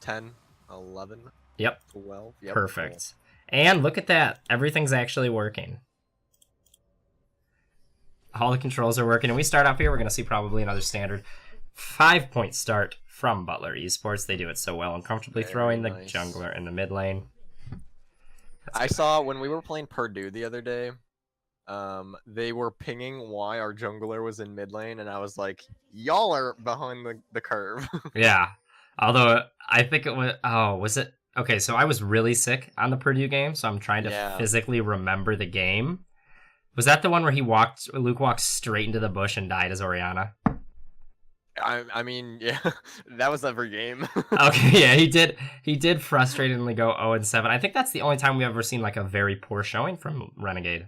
10, 11, Yep. 12. Yep, Perfect. Cool. And look at that. Everything's actually working. All the controls are working. And we start off here. We're going to see probably another standard 5-point start from Butler Esports. They do it so well and comfortably throwing the jungler in the mid lane. I saw when we were playing Purdue the other day, they were pinging why our jungler was in mid lane, and I was like, y'all are behind the curve. Yeah. Although, I think it was... Oh, was it... Okay, so I was really sick on the Purdue game, so I'm trying to physically remember the game. Was that the one where Luke walked straight into the bush and died as Orianna? I mean, yeah, that was every game. Okay, yeah, he did frustratingly go 0-7. I think that's the only time we've ever seen like a very poor showing from Renegade.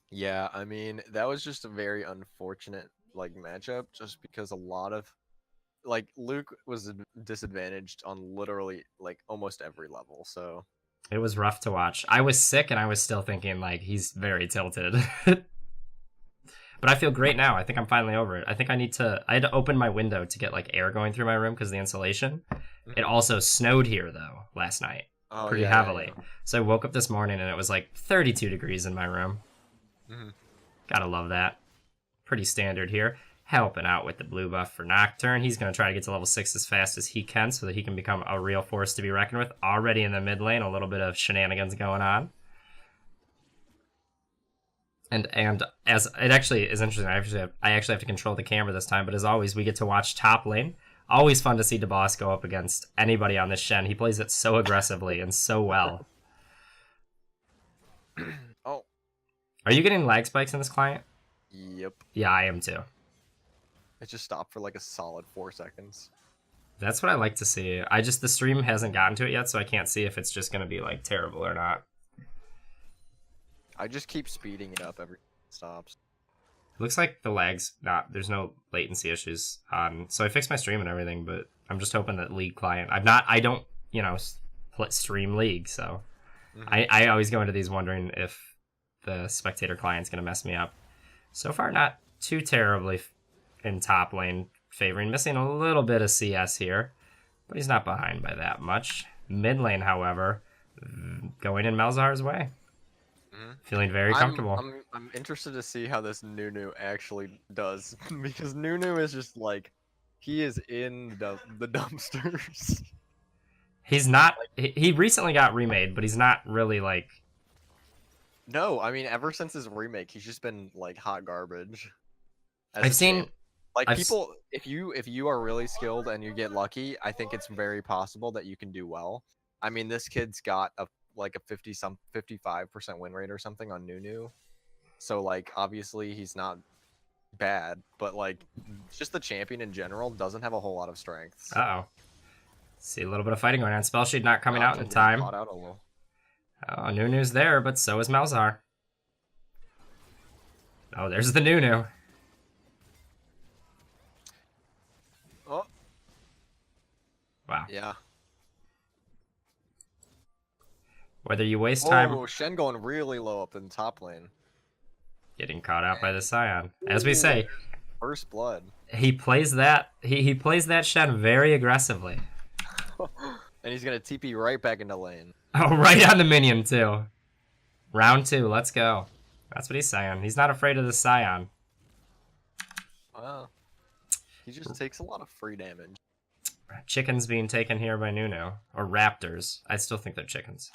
Yeah, I mean, that was just a very unfortunate like matchup, just because a lot of like Luke was disadvantaged on literally like almost every level, so it was rough to watch. I was sick and I was still thinking like he's very tilted. But I feel great now. I think I'm finally over it. I think I had to open my window to get like air going through my room because of the insulation. It also snowed here though last night, pretty heavily. Yeah. So I woke up this morning and it was like 32 degrees in my room. Gotta love that. Pretty standard here. Helping out with the blue buff for Nocturne. He's going to try to get to level 6 as fast as he can so that he can become a real force to be reckoned with. Already in the mid lane, a little bit of shenanigans going on. And as it actually is interesting, I actually have to control the camera this time, but as always, we get to watch top lane. Always fun to see DeBoss go up against anybody on this Shen. He plays it so aggressively and so well. Oh. Are you getting lag spikes in this client? Yep. Yeah, I am too. It just stopped for like a solid 4 seconds. That's what I like to see. The stream hasn't gotten to it yet, so I can't see if it's just going to be like terrible or not. I just keep speeding it up every time it stops. Looks like the lag's there's no latency issues on, so I fixed my stream and everything, but I'm just hoping that League client, I don't, stream League, so I always go into these wondering if the spectator client's going to mess me up. So far, not too terribly in top lane favoring, missing a little bit of CS here, but he's not behind by that much. Mid lane, however, going in Malzahar's way. Feeling very comfortable. I'm interested to see how this Nunu actually does, because Nunu is just like, he is in the dumpsters. He's not. He recently got remade, but he's not really like. No, I mean ever since his remake, he's just been like hot garbage. I've seen like people. If you are really skilled and you get lucky, I think it's very possible that you can do well. I mean, this kid's got a 55% win rate or something on Nunu. So like obviously he's not bad, but like just the champion in general doesn't have a whole lot of strengths. Uh-oh. See a little bit of fighting going on. Spell Shade not coming out in time. Caught out a little. Oh, Nunu's there, but so is Malzahar. Oh, there's the Nunu. Oh. Wow. Yeah. Whether you waste time... Oh, Shen going really low up in top lane. Getting caught out by the Scion. As we say... First blood. He plays that... He plays that Shen very aggressively. And he's going to TP right back into lane. Oh, right on the minion, too. Round 2, let's go. That's what he's saying. He's not afraid of the Scion. Wow. He just takes a lot of free damage. Chickens being taken here by Nunu. Or raptors. I still think they're chickens.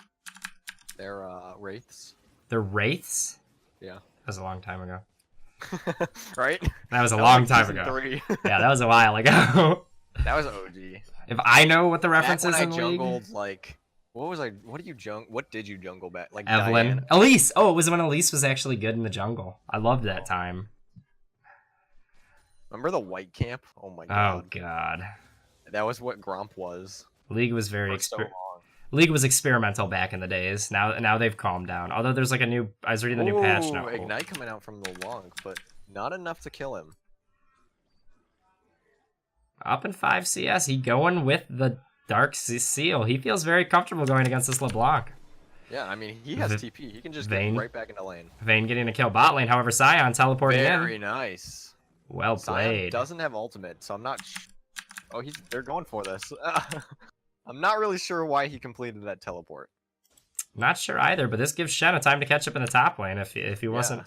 They're wraiths. They're wraiths? Yeah. That was a long time ago. Right? That was a long time ago. 3. Yeah, that was a while ago. That was OG. If I know what the reference is in I League... jungled, like... What did you jungle back? Like Evelyn. Diana. Elise! Oh, it was when Elise was actually good in the jungle. I loved that time. Remember the white camp? Oh my god. Oh god. That was what Gromp was. League was League was experimental back in the days. Now they've calmed down. Although there's like a new... I was reading the new patch now. Ignite coming out from the long, but not enough to kill him. Up in 5 CS. He going with the Dark Seal. He feels very comfortable going against this LeBlanc. Yeah, I mean, he has TP. He can just get right back into lane. Vayne getting a kill bot lane. However, Scion teleporting in. Very nice. Well played. Scion doesn't have ultimate, so I'm not... Oh, they're going for this. I'm not really sure why he completed that teleport. Not sure either, but this gives Shen a time to catch up in the top lane. If he wasn't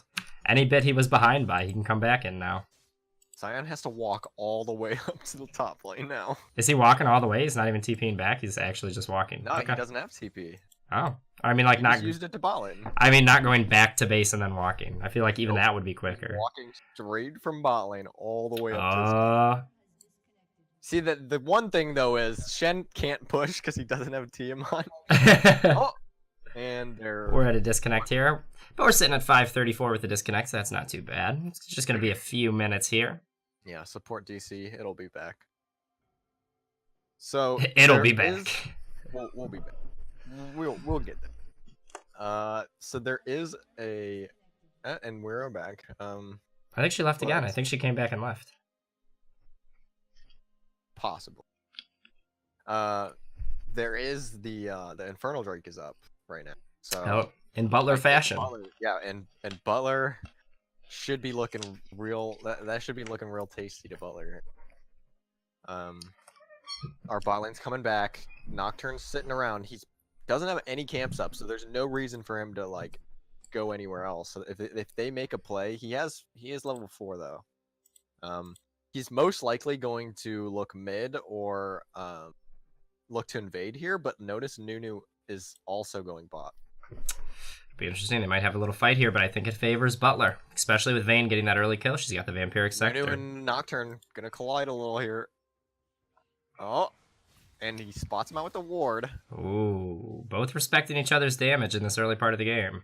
any bit he was behind by, he can come back in now. Sion has to walk all the way up to the top lane now. Is he walking all the way? He's not even TPing back. He's actually just walking. No, he doesn't have TP. Oh, I mean, like He not just used it to bot lane. I mean, not going back to base and then walking. I feel like even that would be quicker. Walking straight from bot lane all the way up to. See, the one thing though is Shen can't push because he doesn't have a TM on. Oh, and we're at a disconnect here, but we're sitting at 5:34 with the disconnect, so that's not too bad. It's just going to be a few minutes here. Yeah, support DC. It'll be back. So it'll be back. We'll be back. We'll get there. So there is a, and we're back. I think she left again. I think she came back and left. Possible. There is the Infernal Drake is up right now. So in Butler fashion. Yeah, and Butler should be looking real. That should be looking real tasty to Butler. Our bot lane's coming back. Nocturne's sitting around. He doesn't have any camps up, so there's no reason for him to like go anywhere else. So if they make a play, he is level 4 though. He's most likely going to look mid or look to invade here, but notice Nunu is also going bot. Be interesting. They might have a little fight here, but I think it favors Butler, especially with Vayne getting that early kill. She's got the Vampiric Sector. Nunu and Nocturne gonna collide a little here. Oh, and he spots him out with the ward. Ooh, both respecting each other's damage in this early part of the game.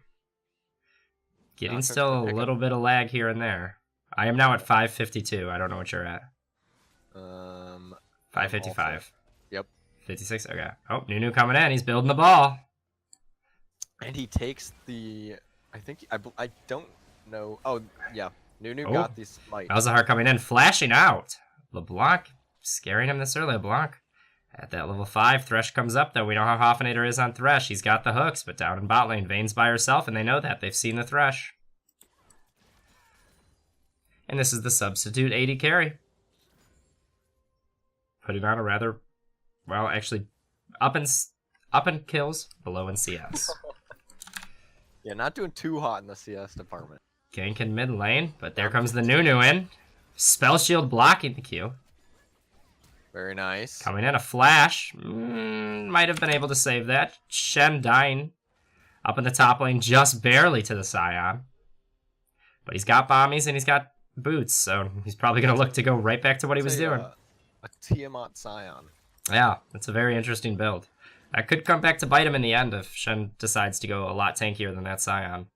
Getting still a little bit of lag here and there. I am now at 5:52. I don't know what you're at. 5:55. Yep. 56. Okay. Oh, Nunu coming in. He's building the ball. And he takes the. I don't know. Oh yeah, Nunu got the smite. Malzahar coming in, flashing out. LeBlanc scaring him this early. LeBlanc at that level 5. Thresh comes up though. We know how Hoffinator is on Thresh. He's got the hooks, but down in bot lane, Vayne's by herself, and they know that. They've seen the Thresh. And this is the substitute AD carry. Putting on a rather, well, actually, up in kills, below in CS. Yeah, not doing too hot in the CS department. Gank in mid lane, but there comes the Nunu in. Spell shield blocking the Q. Very nice. Coming in, a flash. Might have been able to save that. Shen dying up in the top lane, just barely to the Scion. But he's got bombies and he's got boots, so he's probably going to look to go right back to what he was doing. A Tiamat Scion. Yeah, it's a very interesting build. That could come back to bite him in the end if Shen decides to go a lot tankier than that Scion.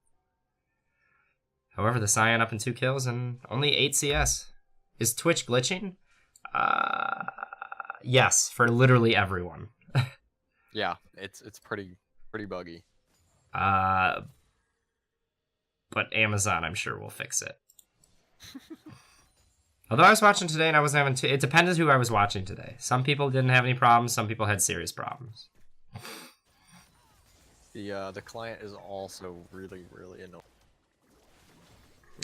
However, the Scion up in 2 kills and only 8 CS. Is Twitch glitching? Yes, for literally everyone. Yeah, it's pretty buggy. But Amazon, I'm sure, will fix it. Although I was watching today and I wasn't having it depended who I was watching today. Some people didn't have any problems. Some people had serious problems. The client is also really annoying.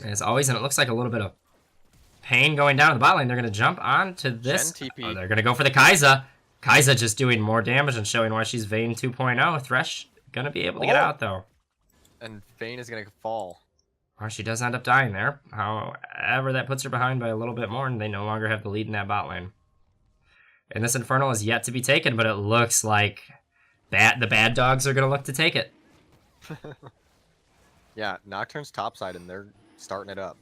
As always, and it looks like a little bit of pain going down in the bot lane. They're going to jump onto this. TP. Oh, they're going to go for the Kai'Sa. Kai'Sa just doing more damage and showing why she's Vayne 2.0. Thresh going to be able to get out, though. And Vayne is going to fall. Or she does end up dying there. However, that puts her behind by a little bit more, and they no longer have the lead in that bot lane. And this Infernal is yet to be taken, but it looks like the bad dogs are going to look to take it. Yeah, Nocturne's topside, and they're starting it up.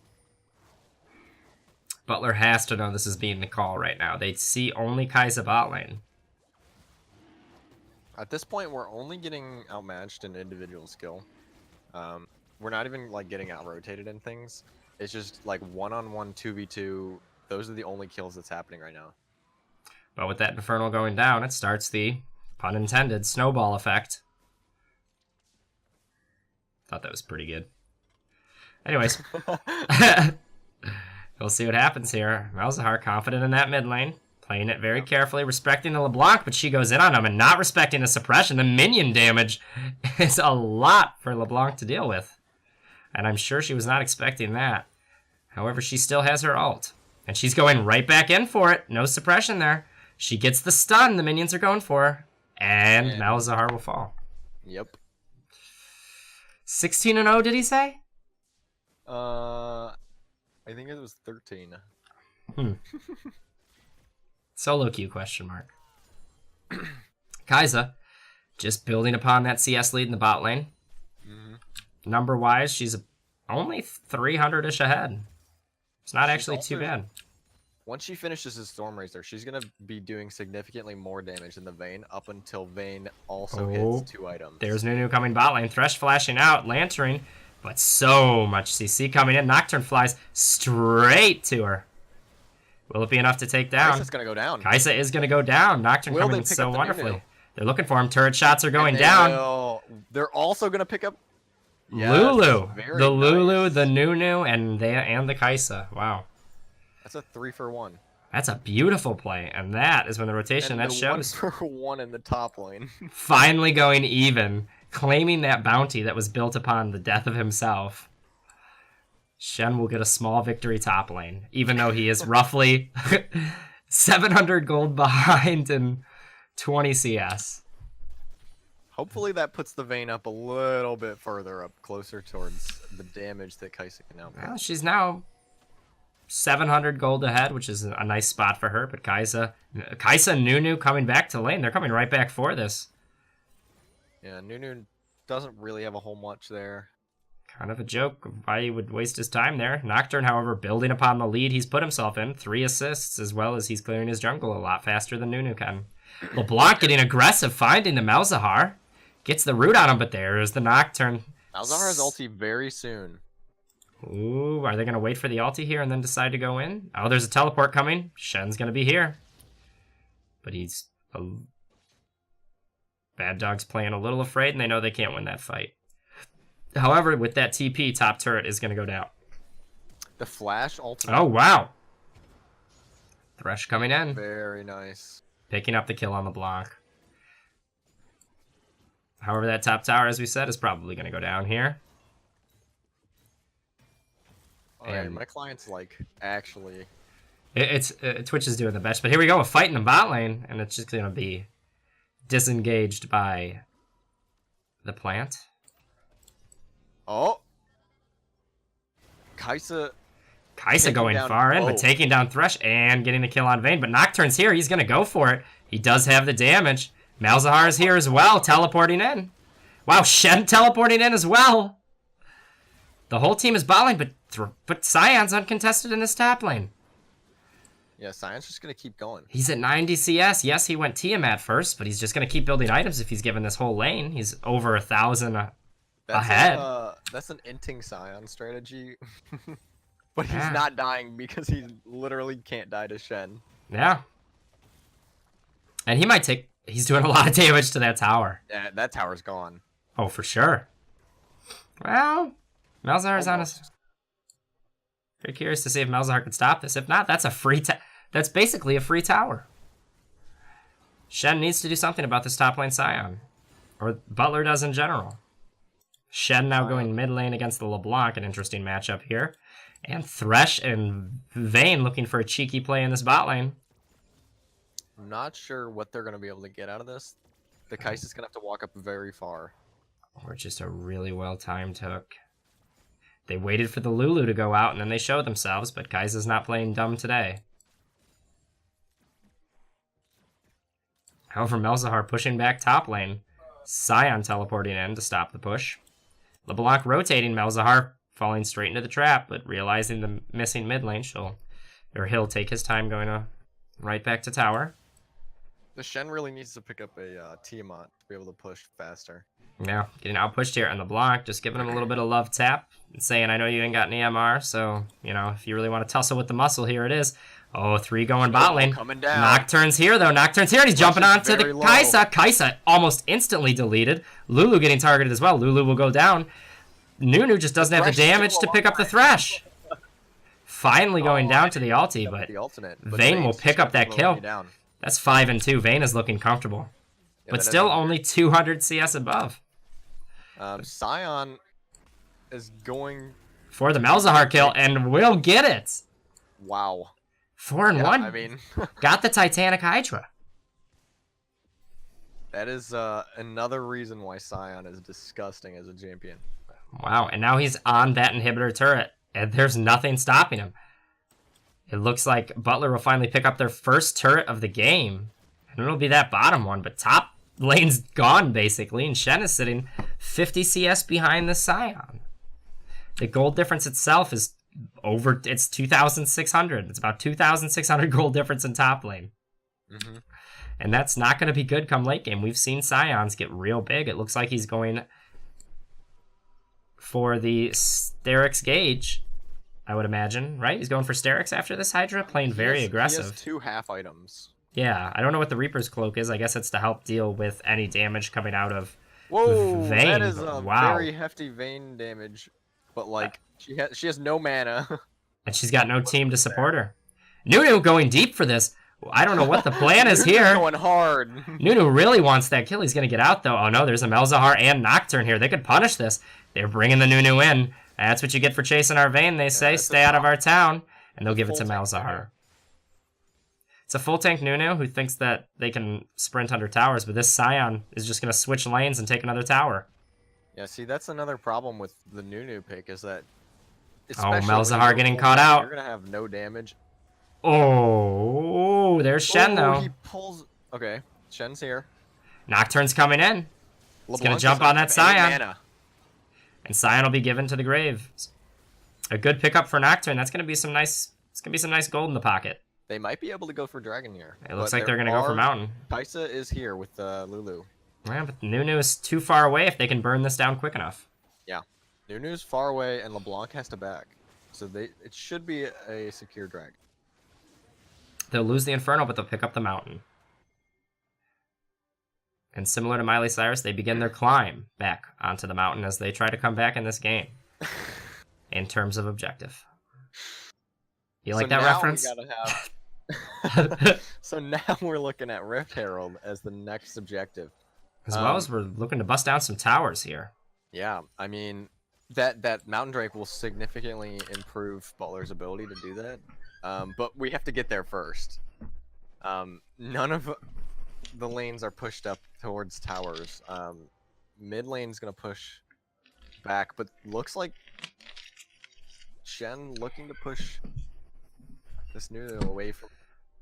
Butler has to know this is being the call right now. They see only Kai'Sa bot lane. At this point, we're only getting outmatched in individual skill. We're not even like getting out-rotated in things. It's just like 1-on-1, 2v2. Those are the only kills that's happening right now. But with that Infernal going down, it starts the, pun intended, snowball effect. Thought that was pretty good. Anyways. We'll see what happens here. Malzahar confident in that mid lane. Playing it very carefully, respecting the LeBlanc, but she goes in on him and not respecting the suppression. The minion damage is a lot for LeBlanc to deal with. And I'm sure she was not expecting that. However, she still has her ult. And she's going right back in for it. No suppression there. She gets the stun the minions are going for. And Malzahar will fall. Yep. 16-0, did he say? I think it was 13. Solo queue question mark. Kai'Sa, just building upon that CS lead in the bot lane. Number-wise, she's only 300-ish ahead. It's not actually too bad. Once she finishes his Storm Razor, she's going to be doing significantly more damage than the Vayne up until Vayne also hits 2 items. There's Nunu coming bot lane. Thresh flashing out, Lantern, but so much CC coming in. Nocturne flies straight to her. Will it be enough to take down? Kai'Sa's going to go down. Kai'Sa is going to go down. Nocturne coming in so wonderfully. They're looking for him. Turret shots are going down. They're also going to pick up Lulu. The Lulu, the Nunu, and the Kai'Sa. Wow. That's a 3-for-1. That's a beautiful play, and that is when the rotation that shows 1-for-1 in the top lane. Finally going even, claiming that bounty that was built upon the death of himself. Shen will get a small victory top lane, even though he is roughly 700 gold behind and 20 CS. Hopefully that puts the Vayne up a little bit further up, closer towards the damage that Kai'Sa can now make. Well, she's now 700 gold ahead, which is a nice spot for her. But Kai'Sa and Nunu coming back to lane. They're coming right back for this. Yeah, Nunu doesn't really have a whole much there. Kind of a joke why he would waste his time there. Nocturne, however, building upon the lead he's put himself in. 3 assists, as well as he's clearing his jungle a lot faster than Nunu can. LeBlanc getting aggressive, finding the Malzahar. Gets the root on him, but there's the Nocturne. Malzahar's ulti very soon. Ooh, are they going to wait for the ulti here and then decide to go in? Oh, there's a teleport coming. Shen's going to be here. But he's... Bad Dog's playing a little afraid, and they know they can't win that fight. However, with that TP, top turret is going to go down. The flash ultimate. Oh, wow. Thresh coming in. Very nice. Picking up the kill on the block. However, that top tower, as we said, is probably going to go down here. Alright, my client's like, actually... Twitch is doing the best, but here we go, a fight in the bot lane, and it's just going to be disengaged by the plant. Oh! Kai'Sa going far in, but taking down Thresh and getting the kill on Vayne, but Nocturne's here, he's going to go for it. He does have the damage. Malzahar is here as well, teleporting in. Wow, Shen teleporting in as well. The whole team is bot lane, but Scion's uncontested in his top lane. Yeah, Scion's just going to keep going. He's at 90 CS. Yes, he went Tiamat first, but he's just going to keep building items if he's given this whole lane. He's over 1,000 ahead. That's an inting Scion strategy. But he's not dying because he literally can't die to Shen. Yeah. And he might take... He's doing a lot of damage to that tower. Yeah, that tower's gone. Oh, for sure. Well, Malzahar's on us. Very curious to see if Malzahar can stop this. If not, that's a free... That's basically a free tower. Shen needs to do something about this top lane Scion. Or Butler does in general. Shen now going mid lane against the LeBlanc. An interesting matchup here. And Thresh and Vayne looking for a cheeky play in this bot lane. I'm not sure what they're going to be able to get out of this. The Kai'Sa's going to have to walk up very far. Or just a really well-timed hook. They waited for the Lulu to go out, and then they showed themselves, but Kai'Sa's not playing dumb today. However, Malzahar pushing back top lane. Scion teleporting in to stop the push. LeBlanc rotating, Malzahar falling straight into the trap, but realizing the missing mid lane, he'll take his time going right back to tower. The Shen really needs to pick up a Tiamat to be able to push faster. Yeah, getting outpushed here on the block, just giving him a little bit of love tap, and saying, I know you ain't got any MR, so, you know, if you really want to tussle with the muscle, here it is. Oh, 3 going bot lane. Coming down. Nocturne's here, though. Nocturne's here, and he's jumping on to the Kai'Sa. Kai'Sa almost instantly deleted. Lulu getting targeted as well. Lulu will go down. Nunu just doesn't have the damage to pick up the Thresh. Finally going down to the ulti, but Vayne will pick up that kill. That's 5 and 2. Vayne is looking comfortable. Yeah, but still only 200 CS above. Scion is going... for the Malzahar kill, and will get it. Wow. 4 and 1. I mean, Got the Titanic Hydra. that is another reason why Scion is disgusting as a champion. Wow, and now he's on that inhibitor turret, and there's nothing stopping him. It looks like Butler will finally pick up their first turret of the game, and it'll be that bottom one, but top lane's gone, basically, and Shen is sitting 50 CS behind the Scion. The gold difference itself is it's 2,600. It's about 2,600 gold difference in top lane. Mm-hmm. And that's not going to be good come late game. We've seen Scions get real big. It looks like he's going for the Sterix Gauge, I would imagine, right? He's going for Sterix after this Hydra, playing very aggressive. He has 2 half items. Yeah, I don't know what the Reaper's Cloak is. I guess it's to help deal with any damage coming out of Whoa, Vayne. that is Wow. very hefty Vayne damage. But like, she has no mana. And she's got no team to support her. Nunu going deep for this. I don't know what the plan is here. Going hard. Nunu really wants that kill. He's going to get out, though. Oh, no, there's a Malzahar and Nocturne here. They could punish this. They're bringing the Nunu in. That's what you get for chasing our Vayne, they say. Stay out of our town. And they'll give it to Malzahar. It's a full tank Nunu who thinks that they can sprint under towers, but this Scion is just going to switch lanes and take another tower. Yeah, see, that's another problem with the Nunu pick is that... Malzahar getting caught out. You're going to have no damage. Oh, there's Shen, though. He pulls... Okay, Shen's here. Nocturne's coming in. He's going to jump on that Scion. And Scion will be given to the grave. A good pickup for Nocturne. That's going to be some nice... It's going to be some nice gold in the pocket. They might be able to go for Dragon here. It looks like they're going to go for Mountain. Kaisa is here with Lulu. Yeah, but Nunu is too far away if they can burn this down quick enough. Yeah. Nunu's far away, and LeBlanc has to back. So it should be a secure drag. They'll lose the Inferno, but they'll pick up the Mountain. And similar to Miley Cyrus, they begin their climb back onto the Mountain as they try to come back in this game. In terms of objective. You like that reference? We gotta have... So now we're looking at Rift Herald as the next objective. As well as we're looking to bust down some towers here. Yeah, I mean, that Mountain Drake will significantly improve Butler's ability to do that. But we have to get there first. None of the lanes are pushed up towards towers. Mid lane's gonna push back, but looks like Shen looking to push this Nunu away from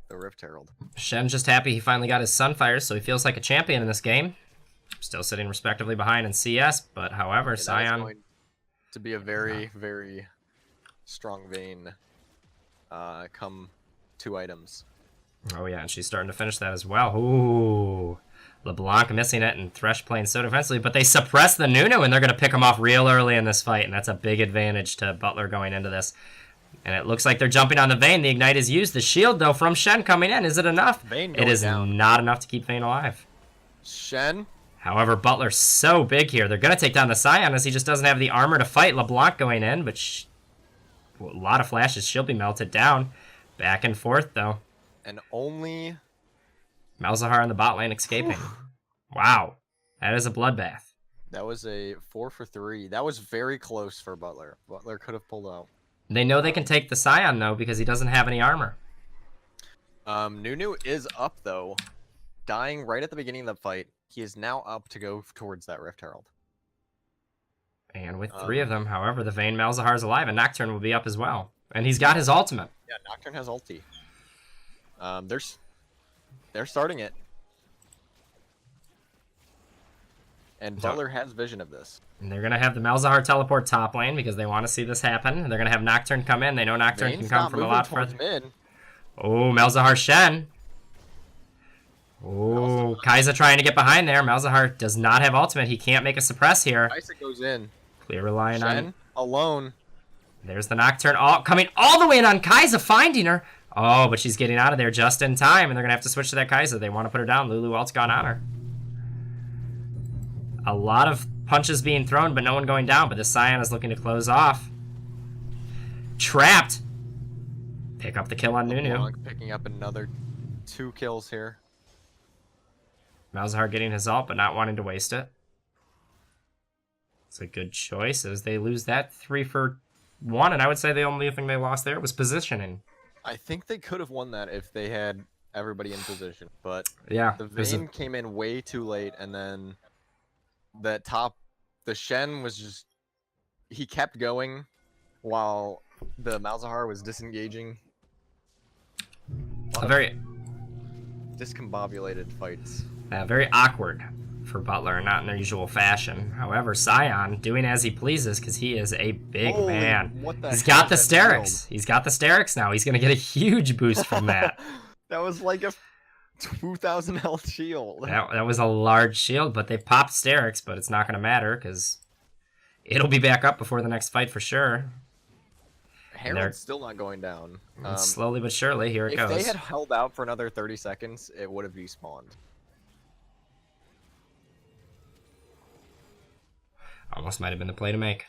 the Rift Herald. Shen's just happy he finally got his Sunfire, so he feels like a champion in this game. Still sitting respectively behind in CS, but however, Scion... going to be a very, very strong Vayne come 2 items. Oh yeah, and she's starting to finish that as well. Ooh. LeBlanc missing it and Thresh playing so defensively, but they suppress the Nunu and they're going to pick him off real early in this fight, and that's a big advantage to Butler going into this. And it looks like they're jumping on the Vayne. The Ignite is used. The shield, though, from Shen coming in. Is it enough? It is not enough to keep Vayne alive. Shen? However, Butler's so big here. They're going to take down the Scion as he just doesn't have the armor to fight. LeBlanc going in, but a lot of flashes. She'll be melted down. Back and forth, though. And only... Malzahar in the bot lane escaping. Wow. That is a bloodbath. That was a 4 for 3. That was very close for Butler. Butler could have pulled out. They know they can take the Scion, though, because he doesn't have any armor. Nunu is up, though. Dying right at the beginning of the fight. He is now up to go towards that Rift Herald. And with 3 of them, however, the Vayne Malzahar is alive, and Nocturne will be up as well. And he's got his ultimate. Yeah, Nocturne has ulti. They're starting it. And Butler has vision of this. And they're going to have the Malzahar teleport top lane because they want to see this happen. They're going to have Nocturne come in. They know Nocturne can come from a lot further. Oh, Malzahar Shen. Oh, Kaisa trying to get behind there. Malzahar does not have ultimate. He can't make a suppress here. Kaisa goes in. Clear relying on... Shen alone. There's the Nocturne coming all the way in on Kaisa, finding her. Oh, but she's getting out of there just in time, and they're going to have to switch to that Kaisa. They want to put her down. Lulu ult's gone on her. A lot of punches being thrown, but no one going down. But the Scion is looking to close off. Trapped. Pick up the kill on Nunu. Picking up another 2 kills here. Malzahar getting his ult, but not wanting to waste it. It's a good choice as they lose that 3 for 1, and I would say the only thing they lost there was positioning. I think they could have won that if they had everybody in position, but Yeah, the Vayne came in way too late, and then the Shen was just, he kept going while the Malzahar was disengaging. a very discombobulated fights. very awkward for Butler, not in their usual fashion. However, Sion doing as he pleases because he is a big man. What the He's hell got the is that shield? Sterix. He's got the Sterix now. He's going to get a huge boost from that. That was like a 2,000 health shield. That was a large shield, but they popped Sterix, but it's not going to matter because it'll be back up before the next fight for sure. Herald's still not going down. Slowly but surely, here it goes. If they had held out for another 30 seconds, it would have despawned. Almost might have been the play to make.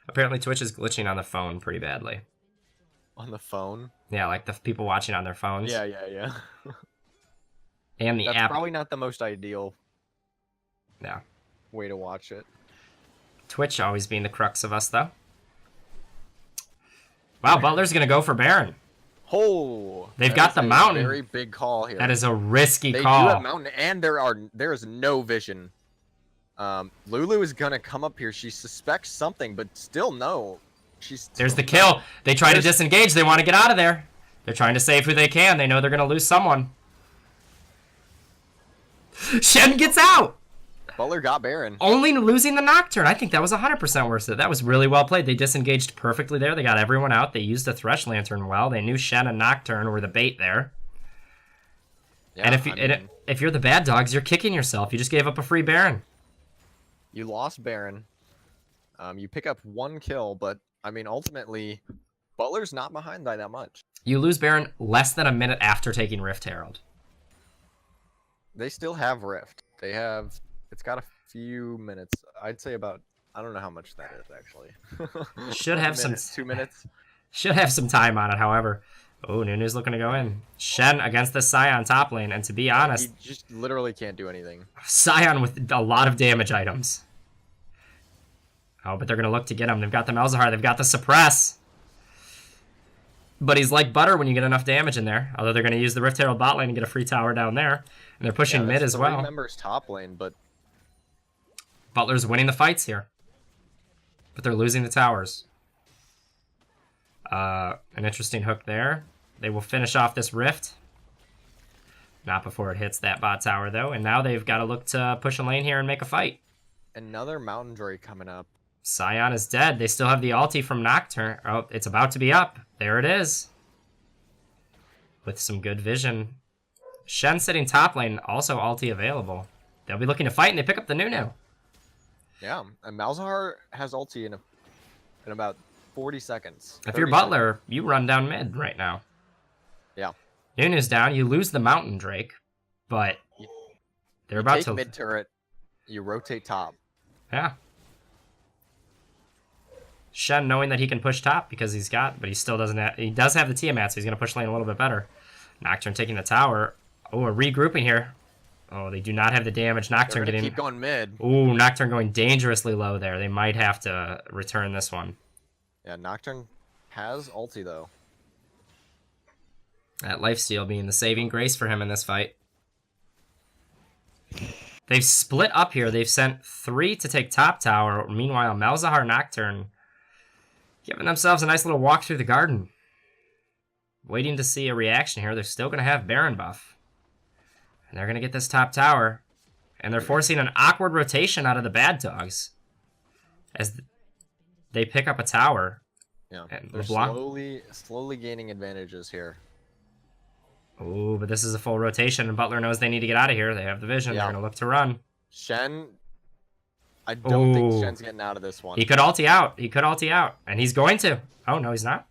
Apparently Twitch is glitching on the phone pretty badly. On the phone? Yeah, like the people watching on their phones. Yeah. And the That's app. probably not the most ideal Yeah. way to watch it. Twitch always being the crux of us, though. Wow, Butler's going to go for Baron. Oh! They've got the mountain. Very big call here. That is a risky They call. do have mountain, and there is no vision. Lulu is gonna come up here. She suspects something, but still no. There's the kill. They try to disengage. They want to get out of there. They're trying to save who they can. They know they're going to lose someone. Shen gets out. Butler got Baron. Only losing the Nocturne. I think that was 100% worth it. That was really well played. They disengaged perfectly there. They got everyone out. They used the Thresh Lantern well. They knew Shen and Nocturne were the bait there. Yeah, and if you're the bad dogs, you're kicking yourself. You just gave up a free Baron. You lost Baron. You pick up one kill, but I mean, ultimately, Butler's not behind by that much. You lose Baron less than a minute after taking Rift Herald. They still have Rift. They have... It's got a few minutes. I'd say about... I don't know how much that is, actually. Should have some... 2 minutes? Should have some time on it, however. Oh, Nunu's looking to go in. Shen against the Sion top lane, and to be honest... He just literally can't do anything. Sion with a lot of damage items. Oh, but they're going to look to get him. They've got the Malzahar. They've got the Suppress. But he's like butter when you get enough damage in there. Although they're going to use the Rift Herald bot lane and get a free tower down there. And they're pushing mid as well. Members top lane, but... Butler's winning the fights here. But they're losing the towers. An interesting hook there. They will finish off this Rift. Not before it hits that bot tower, though. And now they've got to look to push a lane here and make a fight. Another Mountain Drake coming up. Sion is dead. They still have the ulti from Nocturne. Oh, it's about to be up. There it is. With some good vision. Shen sitting top lane, also ulti available. They'll be looking to fight, and they pick up the Nunu. Yeah, and Malzahar has ulti in about 40 seconds. If you're Butler, you run down mid right now. Yeah. Nunu's down. You lose the Mountain Drake, but they're about to... mid turret, you rotate top. Yeah. Shen knowing that he can push top because he's got, but he still doesn't have, he does have the Tiamat, so he's going to push lane a little bit better. Nocturne taking the tower. Oh, a regrouping here. Oh, they do not have the damage. Nocturne getting... keep going mid. Ooh, Nocturne going dangerously low there. They might have to return this one. Yeah, Nocturne has ulti, though. That lifesteal being the saving grace for him in this fight. They've split up here. They've sent 3 to take top tower. Meanwhile, Malzahar, Nocturne giving themselves a nice little walk through the garden. Waiting to see a reaction here. They're still going to have Baron buff. And they're going to get this top tower. And they're forcing an awkward rotation out of the bad dogs. As they pick up a tower. Yeah, and they're slowly gaining advantages here. Ooh, but this is a full rotation, and Butler knows they need to get out of here. They have the vision. Yeah. They're going to look to run. Shen... I don't think Shen's getting out of this one. He could ulti out. He could ulti out. And he's going to. Oh, no, he's not.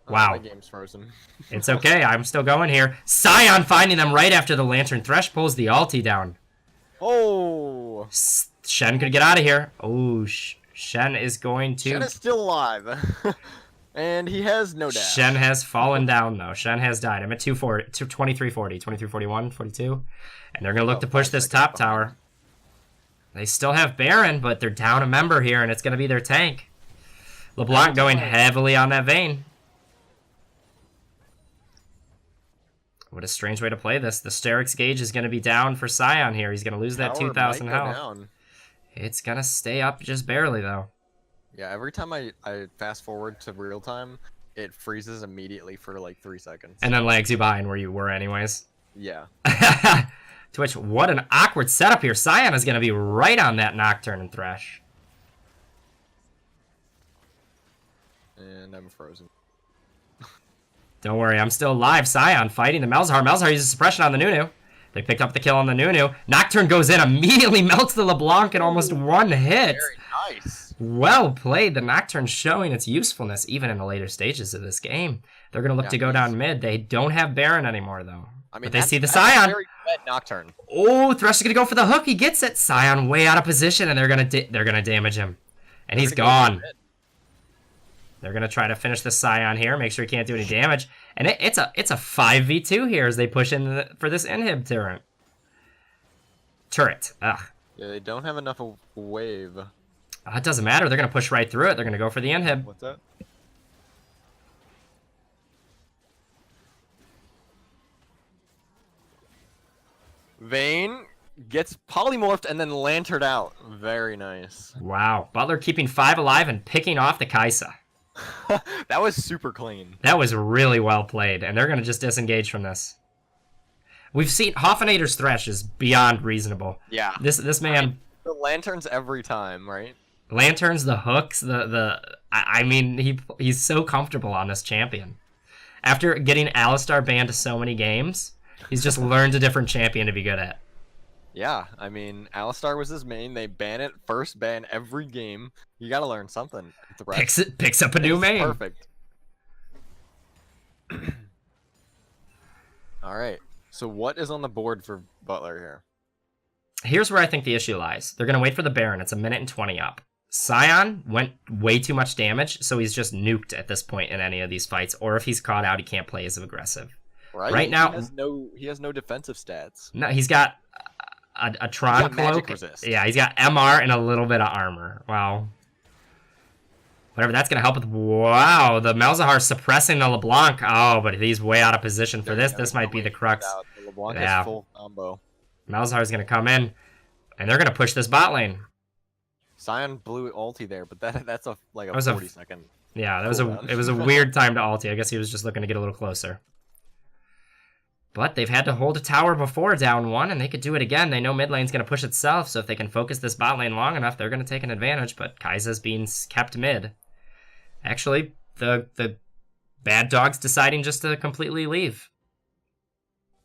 Wow. My game's frozen. It's okay. I'm still going here. Sion finding them right after the Lantern Thresh pulls the ulti down. Oh. Shen could get out of here. Oh, Shen is going to... Shen is still alive. And he has no dash. Shen has fallen down, though. Shen has died. I'm at 2340, 2341, 42. And they're going to look to push this top tower. They still have Baron, but they're down a member here, and it's going to be their tank. LeBlanc going heavily on that Vayne. What a strange way to play this. The Sterix gauge is going to be down for Scion here. He's going to lose that 2,000 health. Down. It's going to stay up just barely, though. Yeah, every time I fast forward to real time, it freezes immediately for like 3 seconds. And then lags you behind where you were anyways. Yeah. Twitch, what an awkward setup here. Scion is going to be right on that Nocturne and Thresh. And I'm frozen. Don't worry, I'm still alive. Scion fighting the Malzahar. Malzahar uses suppression on the Nunu. They picked up the kill on the Nunu. Nocturne goes in, immediately melts the LeBlanc in almost one hit. Very nice. Well played. The Nocturne showing its usefulness even in the later stages of this game. They're going to look to go down mid. They don't have Baron anymore, though. I mean, but they see the Scion. Very good Nocturne. Oh, Thresh is going to go for the hook. He gets it. Scion way out of position, and they're going to damage him. And he's gone. They're going to try to finish the Scion here, make sure he can't do any damage. And it's a 5v2 here as they push in for this inhib turret. Ugh. Yeah, they don't have enough of wave. It doesn't matter. They're going to push right through it. They're going to go for the inhib. What's that? Vayne gets polymorphed and then lanterned out. Very nice. Wow. Butler keeping 5 alive and picking off the Kaisa. That was super clean. That was really well played, and they're going to just disengage from this. We've seen Hoffenator's Thresh is beyond reasonable. Yeah. This man... The lanterns every time, right? Lanterns, the hooks, I mean, he's so comfortable on this champion. After getting Alistar banned so many games, he's just learned a different champion to be good at. Yeah, I mean, Alistar was his main. They ban it, first ban every game. You gotta learn something. Picks up a new main. Perfect. All right. So what is on the board for Butler here? Here's where I think the issue lies. They're gonna wait for the Baron. It's 1:20 up. Scion went way too much damage, so he's just nuked at this point in any of these fights. Or if he's caught out, he can't play as aggressive. Right now, he has no defensive stats. No, he's got a Tron cloak. Yeah, he's got MR and a little bit of armor. Wow. Whatever that's going to help with. Wow, the Malzahar suppressing the LeBlanc. Oh, but he's way out of position for this. This might be the crux. The LeBlanc has full combo. Malzahar's going to come in, and they're going to push this bot lane. Scion blew ulti there, but that's a 40-second. Yeah, it was a weird time to ulti. I guess he was just looking to get a little closer. But they've had to hold a tower before down 1, and they could do it again. They know mid lane's going to push itself, so if they can focus this bot lane long enough, they're going to take an advantage, but Kai'Sa's being kept mid. Actually, the bad dog's deciding just to completely leave.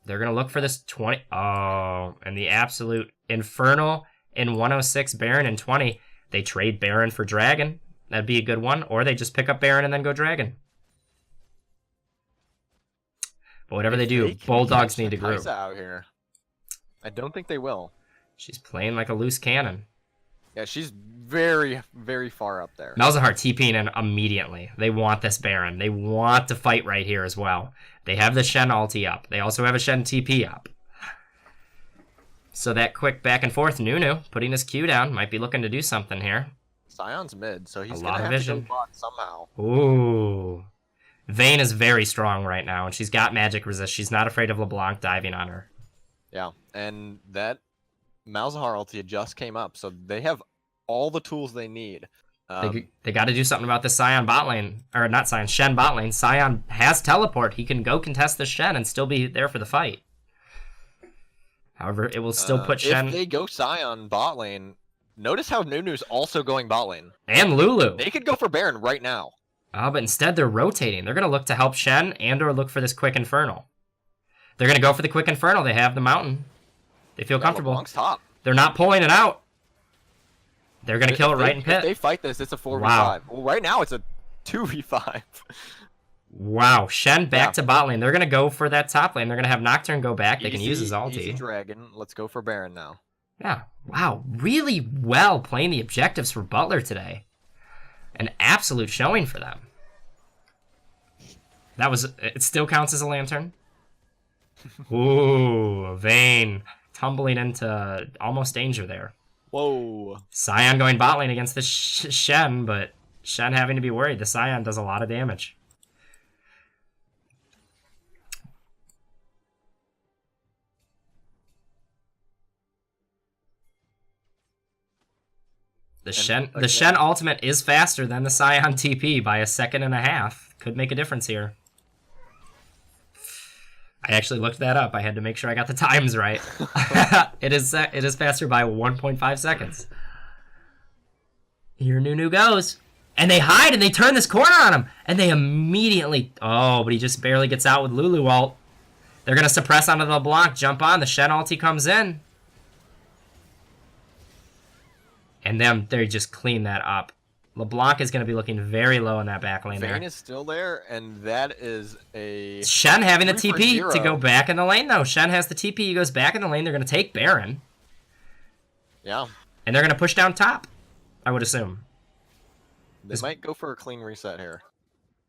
They're going to look for this 20... Oh, and the absolute Infernal in 106, Baron in 20. They trade Baron for Dragon. That'd be a good one. Or they just pick up Baron and then go Dragon. But whatever they do, Bulldogs need to grow. Out here. I don't think they will. She's playing like a loose cannon. Yeah, she's very, very far up there. Malzahar TPing in immediately. They want this Baron. They want to fight right here as well. They have the Shen ulti up. They also have a Shen TP up. So that quick back and forth, Nunu putting his Q down, might be looking to do something here. Scion's mid, so he's gonna have to go bot somehow. Ooh. Vayne is very strong right now, and she's got magic resist. She's not afraid of LeBlanc diving on her. Yeah, and that Malzahar ulti just came up, so they have all the tools they need. They got to do something about the Scion bot lane, or not Scion, Shen bot lane. Scion has teleport. He can go contest the Shen and still be there for the fight. However, it will still put Shen... If they go Scion bot lane, notice how Nunu's also going bot lane. And Lulu. They could go for Baron right now. Oh, but instead they're rotating. They're going to look to help Shen and or look for this quick Infernal. They're going to go for the quick Infernal. They have the mountain. They feel comfortable. LeBlanc's top. They're not pulling it out. They're going to kill it right in pit. If they fight this, it's a 4v5. Wow. Well, right now it's a 2v5. Wow. Shen back to bot lane. They're going to go for that top lane. They're going to have Nocturne go back. They can use his ulti. Easy Dragon. Let's go for Baron now. Yeah. Wow. Really well playing the objectives for Butler today. An absolute showing for them. It still counts as a lantern. Ooh, Vayne tumbling into almost danger there. Whoa. Scion going bot lane against the Shen, but Shen having to be worried. The Scion does a lot of damage. The Shen ultimate is faster than the Scion TP by 1.5 seconds. Could make a difference here. I actually looked that up. I had to make sure I got the times right. It is faster by 1.5 seconds. Here Nunu goes. And they hide and they turn this corner on him. And they immediately... Oh, but he just barely gets out with Lulu ult. They're going to suppress onto the LeBlanc. Jump on. The Shen ulti comes in. And then they just clean that up. LeBlanc is going to be looking very low in that back lane there. Vayne is still there, and that is a... Shen having the TP to go back in the lane, though. Shen has the TP. He goes back in the lane. They're going to take Baron. Yeah. And they're going to push down top, I would assume. They might go for a clean reset here.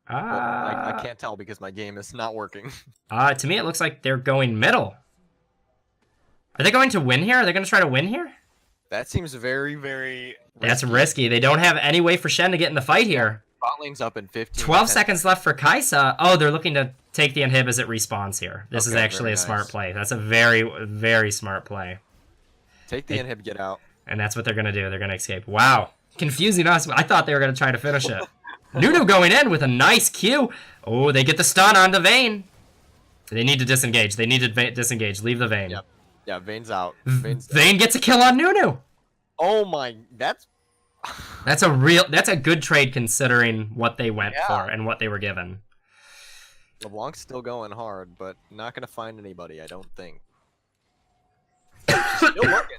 I can't tell because my game is not working. To me, it looks like they're going middle. Are they going to win here? Are they going to try to win here? That seems very, very risky. That's risky. They don't have any way for Shen to get in the fight here. Bot lane's up in 15. 12 seconds left for Kaisa. Oh, they're looking to take the inhib as it respawns here. This is actually a smart play. That's a very, very smart play. Take the inhib, get out. And that's what they're going to do. They're going to escape. Wow. Confusing us. I thought they were going to try to finish it. Nunu going in with a nice Q. Oh, they get the stun on the Vayne. They need to disengage. They need to disengage. Leave the Vayne. Yep. Yeah, Vayne's out. Vayne gets a kill on Nunu. Oh my, that's a good trade considering what they went for and what they were given. LeBlanc's still going hard, but not gonna find anybody, I don't think. Still working.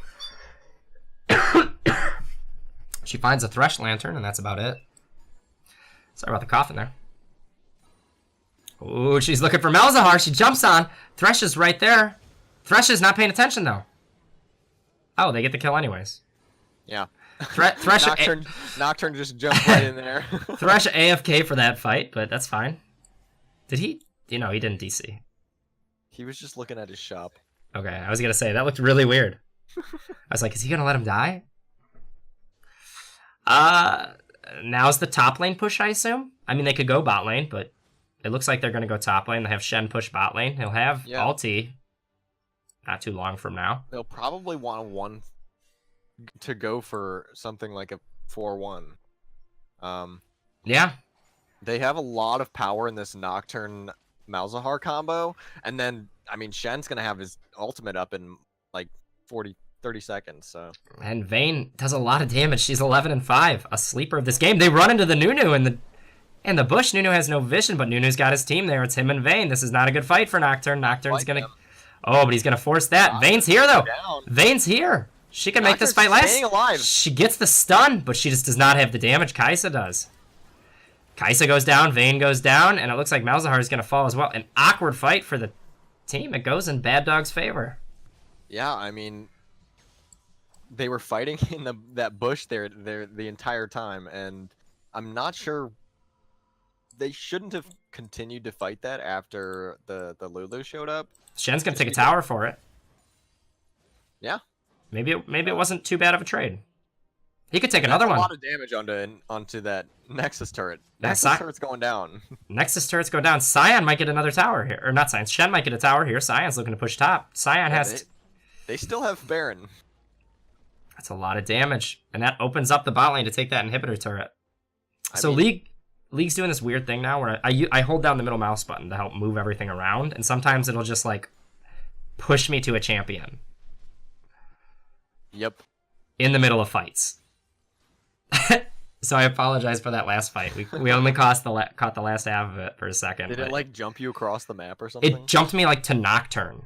She finds a Thresh Lantern, and that's about it. Sorry about the coffin there. Ooh, she's looking for Malzahar. She jumps on. Thresh is right there. Thresh is not paying attention, though. Oh, they get the kill anyways. Yeah. Thresh Nocturne just jumped right in there. Thresh AFK for that fight, but that's fine. Did he? He didn't DC. He was just looking at his shop. Okay, I was going to say, that looked really weird. I was like, is he going to let him die? Now's the top lane push, I assume. I mean, they could go bot lane, but it looks like they're going to go top lane. They have Shen push bot lane. He'll have ulti not too long from now. They'll probably want to go for something like a 4-1. Yeah. They have a lot of power in this Nocturne Malzahar combo, and then, I mean, Shen's going to have his ultimate up in like 30 seconds, so. And Vayne does a lot of damage. She's 11-5, a sleeper of this game. They run into the Nunu in the bush. Nunu has no vision, but Nunu's got his team there. It's him and Vayne. This is not a good fight for Nocturne. Nocturne's going to... Oh, but he's going to force that. Vayne's here, though. Vayne's here. She can make this fight last. Alive. She gets the stun, but she just does not have the damage Kaisa does. Kaisa goes down, Vayne goes down, and it looks like Malzahar is going to fall as well. An awkward fight for the team. It goes in Bad Dog's favor. Yeah, I mean, they were fighting in that bush there the entire time, and I'm not sure they shouldn't have continued to fight that after the Lulu showed up. Shen's gonna take a tower for it. Yeah. Maybe it wasn't too bad of a trade. He could take another one. A lot of damage onto that Nexus turret. Nexus turret's going down. Nexus turret's go down. Scion might get another tower here, or not Scion. Shen might get a tower here. Scion's looking to push top. Scion has. They still have Baron. That's a lot of damage, and that opens up the bot lane to take that inhibitor turret. So League's doing this weird thing now where I hold down the middle mouse button to help move everything around, and sometimes it'll just like push me to a champion. Yep. In the middle of fights. So I apologize for that last fight. We only caught the last half of it for a second. Did it like jump you across the map or something? It jumped me like to Nocturne,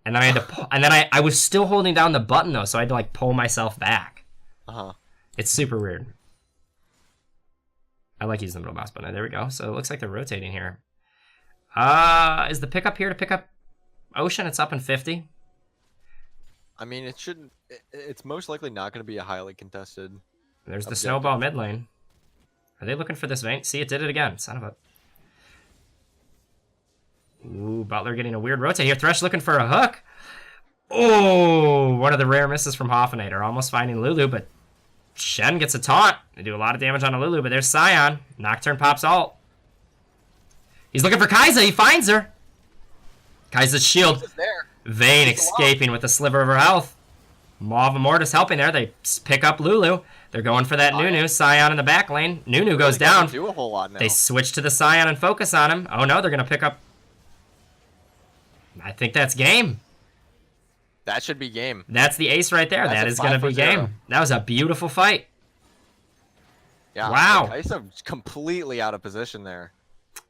and then I had to and then I was still holding down the button though, so I had to like pull myself back. It's super weird. I like using the middle mouse button. There we go. So it looks like they're rotating here. Is the pickup here to pick up Ocean? It's up in 50. I mean, it shouldn't. It's most likely not going to be a highly contested. There's the snowball mid lane. Are they looking for this Vayne? See, it did it again. Son of a... Ooh, Butler getting a weird rotate here. Thresh looking for a hook. Oh, one of the rare misses from Hoffenator. Almost finding Lulu, but Shen gets a taunt. They do a lot of damage on a Lulu, but there's Scion. Nocturne pops ult. He's looking for Kai'Sa. He finds her. Kai'Sa's shield. Vayne escaping with a sliver of her health. Maw of Immortus helping there. They pick up Lulu. They're going for that Nunu. Scion in the back lane. Nunu goes down. Do a whole lot now. They switch to the Scion and focus on him. Oh no, they're going to pick up... I think that's game. That should be game. That's the ace right there. That is going to be game. That was a beautiful fight. Yeah. Wow. Kai'Sa completely out of position there.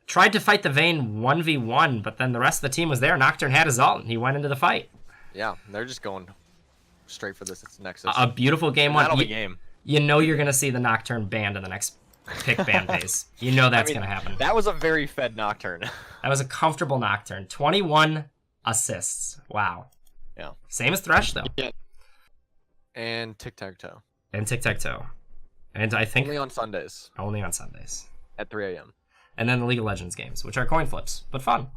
Tried to fight the Vayne 1v1, but then the rest of the team was there. Nocturne had his ult, and he went into the fight. Yeah, they're just going straight for this Nexus. A beautiful game one. That'll be game. You know you're going to see the Nocturne banned in the next pick ban phase. You know that's going to happen. That was a very fed Nocturne. That was a comfortable Nocturne. 21 assists. Wow. Yeah. Same as Thresh, though. Yeah. And tic-tac-toe. And tic-tac-toe. And I think... Only on Sundays. Only on Sundays. At 3 a.m. And then the League of Legends games, which are coin flips, but fun.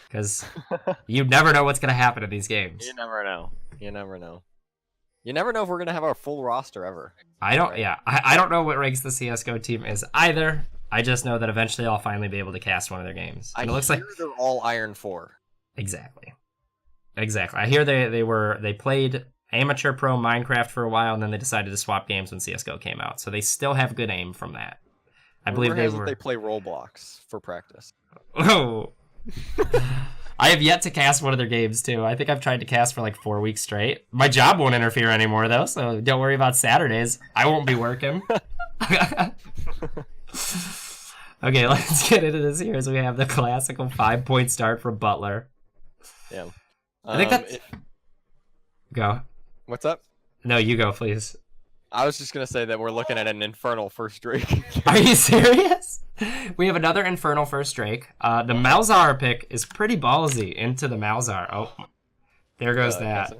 Because you never know what's going to happen in these games. You never know. You never know. You never know if we're going to have our full roster ever. I don't know what ranks the CSGO team is either. I just know that eventually I'll finally be able to cast one of their games. And it looks like they're all Iron 4. Exactly. I hear they played amateur pro Minecraft for a while, and then they decided to swap games when CSGO came out. So they still have good aim from that. I believe they play Roblox for practice. Oh. I have yet to cast one of their games, too. I think I've tried to cast for like 4 weeks straight. My job won't interfere anymore, though, so don't worry about Saturdays. I won't be working. Okay, let's get into this here as we have the classical 5-point start from Butler. Yeah. I think that's... Go. What's up? No, you go, please. I was just going to say that we're looking at an Infernal first Drake. Are you serious? We have another Infernal first Drake. The Malzahar pick is pretty ballsy into the Malzahar. Oh, there goes that.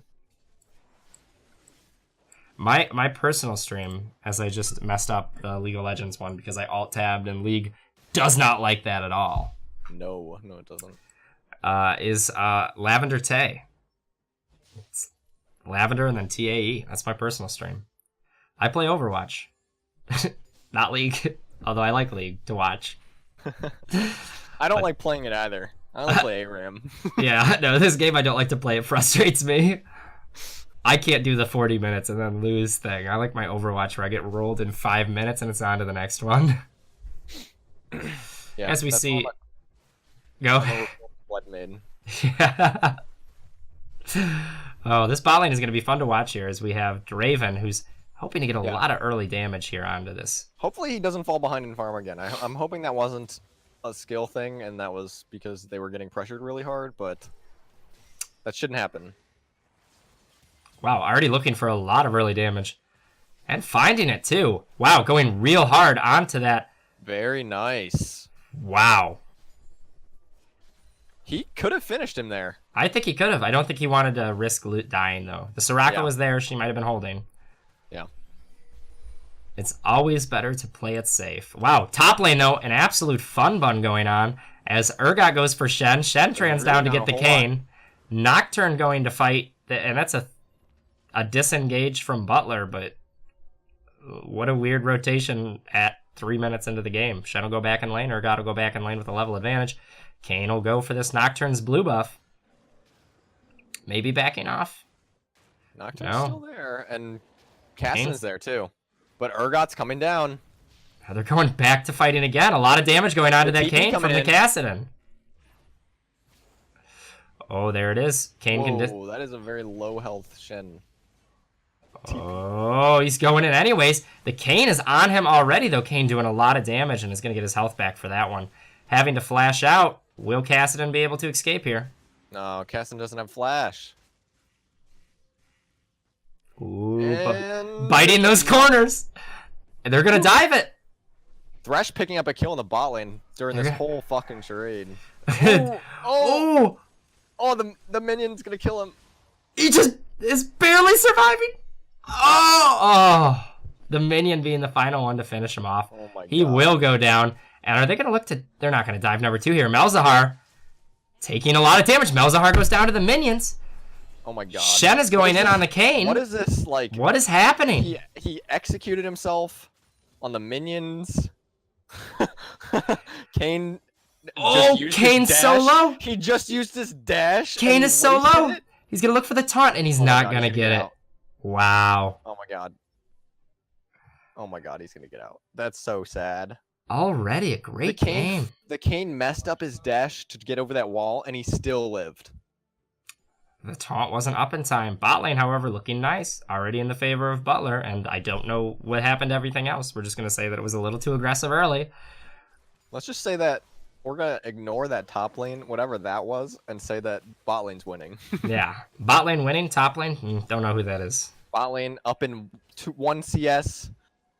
My personal stream, as I just messed up the League of Legends one because I alt-tabbed and League does not like that at all. No, it doesn't. Is Lavender Tay. It's Lavender and then TAE. That's my personal stream. I play Overwatch. Not League, although I like League to watch. I don't like playing it either. I only play ARAM. Yeah, no, this game I don't like to play. It frustrates me. I can't do the 40 minutes and then lose thing. I like my Overwatch where I get rolled in 5 minutes and it's on to the next one. Yeah, as we see... Go. Blood Maiden. Yeah. Oh, this bot lane is going to be fun to watch here as we have Draven, who's hoping to get a lot of early damage here onto this. Hopefully he doesn't fall behind in farm again. I'm hoping that wasn't a skill thing and that was because they were getting pressured really hard, but that shouldn't happen. Wow, already looking for a lot of early damage. And finding it, too. Wow, going real hard onto that. Very nice. Wow. He could have finished him there. I think he could have. I don't think he wanted to risk dying, though. The Soraka was there. She might have been holding. Yeah. It's always better to play it safe. Wow, top lane, though, an absolute fun bun going on. As Urgot goes for Shen. Shen trans down to get the Kayn. Nocturne going to fight. And that's a disengage from Butler, but what a weird rotation at 3 minutes into the game. Shen will go back in lane. Urgot will go back in lane with a level advantage. Kayn will go for this Nocturne's blue buff. Maybe backing off. Nocturne's still there, and Kassadin's there too. But Urgot's coming down. They're going back to fighting again. A lot of damage going on to that Kayn from the Kassadin. Oh, there it is. Kayn can Oh, that is a very low health Shen. Oh, he's going in anyways. The Kayn is on him already, though. Kayn doing a lot of damage and is going to get his health back for that one. Having to flash out. Will Kassadin be able to escape here? No, Kassadin doesn't have flash. Ooh, biting those corners. And they're going to dive it. Thresh picking up a kill in the bot lane during this whole fucking charade. Oh, the minion's going to kill him. He just is barely surviving. Oh, the minion being the final one to finish him off. Oh my God. He will go down. And are they going to look to... They're not going to dive number 2 here. Malzahar taking a lot of damage. Malzahar goes down to the minions. Oh my god. Shen is going in on the Kayn. What is this like? What is happening? He executed himself on the minions. Kayn. Oh, Kayn's so low. He just used his dash. Kayn is so low. He's gonna look for the taunt, and he's not gonna get it. Wow. Oh my god. Oh my god, he's gonna get out. That's so sad. Already a great game. The Kayn messed up his dash to get over that wall, and he still lived. The taunt wasn't up in time. Bot lane, however, looking nice. Already in the favor of Butler, and I don't know what happened to everything else. We're just going to say that it was a little too aggressive early. Let's just say that we're going to ignore that top lane, whatever that was, and say that bot lane's winning. Yeah. Bot lane winning, top lane, don't know who that is. Bot lane up in 1 CS,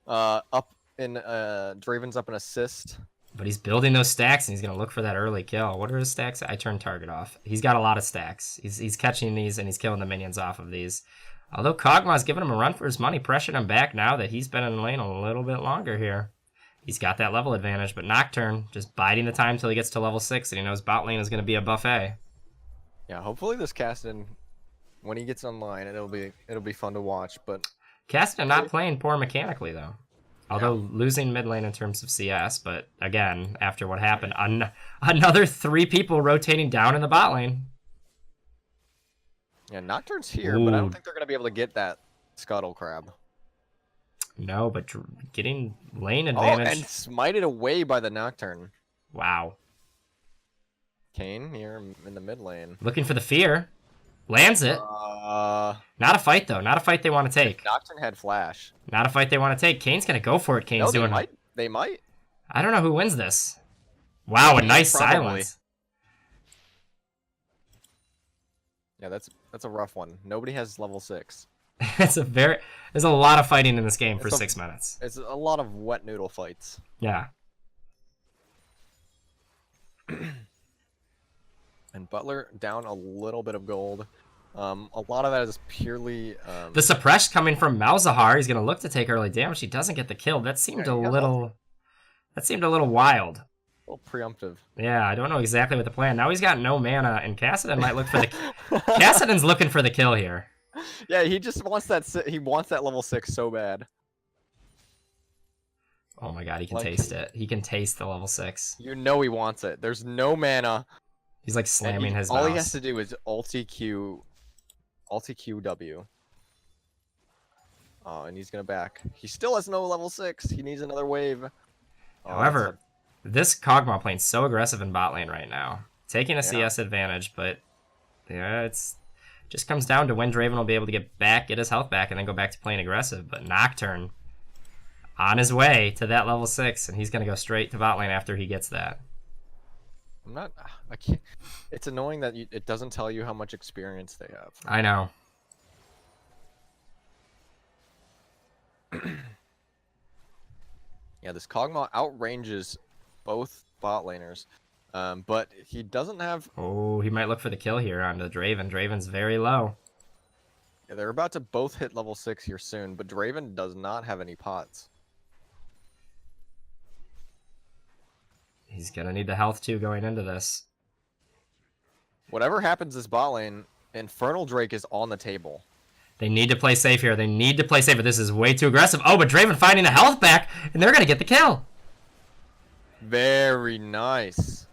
up in Draven's up an assist. But he's building those stacks, and he's going to look for that early kill. What are his stacks? I turned target off. He's got a lot of stacks. He's catching these, and he's killing the minions off of these. Although Kog'Maw's giving him a run for his money, pressuring him back now that he's been in the lane a little bit longer here. He's got that level advantage, but Nocturne just biding the time till he gets to level 6, and he knows bot lane is going to be a buffet. Yeah, hopefully this Kassadin, when he gets online, it'll be fun to watch. But Kassadin not playing poor mechanically, though. Although losing mid lane in terms of CS, but again, after what happened, another 3 people rotating down in the bot lane. Yeah, Nocturne's here, but I don't think they're going to be able to get that Scuttle Crab. No, but getting lane advantage. Oh, and smited away by the Nocturne. Wow. Kayn here in the mid lane. Looking for the fear. Lands it. Not a fight, though. Not a fight they want to take. Nocturne had flash. Not a fight they want to take. Kayn's going to go for it. Kayn's doing it. They might. I don't know who wins this. Wow, a nice silence. Yeah, that's a rough one. Nobody has level 6. There's a lot of fighting in this game for 6 minutes. It's a lot of wet noodle fights. Yeah. And Butler down a little bit of gold. A lot of that is purely... the suppress coming from Malzahar. He's going to look to take early damage. He doesn't get the kill. That seemed a little wild. A little preemptive. Yeah, I don't know exactly what the plan. Now he's got no mana, and Kassadin might look for the... Kassadin's looking for the kill here. Yeah, he just wants that... He wants that level 6 so bad. Oh my god, he can taste it. He can taste the level 6. You know he wants it. There's no mana. He's like slamming his mouse. All he has to do is ulti-Q W. Oh, and he's gonna back. He still has no level 6. He needs another wave. Oh, however, this Kog'Maw playing so aggressive in bot lane right now. Taking a CS advantage, but yeah, it's just comes down to when Draven will be able to get his health back, and then go back to playing aggressive. But Nocturne on his way to that level 6, and he's gonna go straight to bot lane after he gets that. I can't. It's annoying that it doesn't tell you how much experience they have. I know. Yeah, this Kog'Maw outranges both bot laners, but he doesn't have... Oh, he might look for the kill here onto Draven. Draven's very low. Yeah, they're about to both hit level 6 here soon, but Draven does not have any pots. He's going to need the health, too, going into this. Whatever happens this bot lane, Infernal Drake is on the table. They need to play safe here. They need to play safe, but this is way too aggressive. Oh, but Draven finding the health back, and they're going to get the kill. Very nice.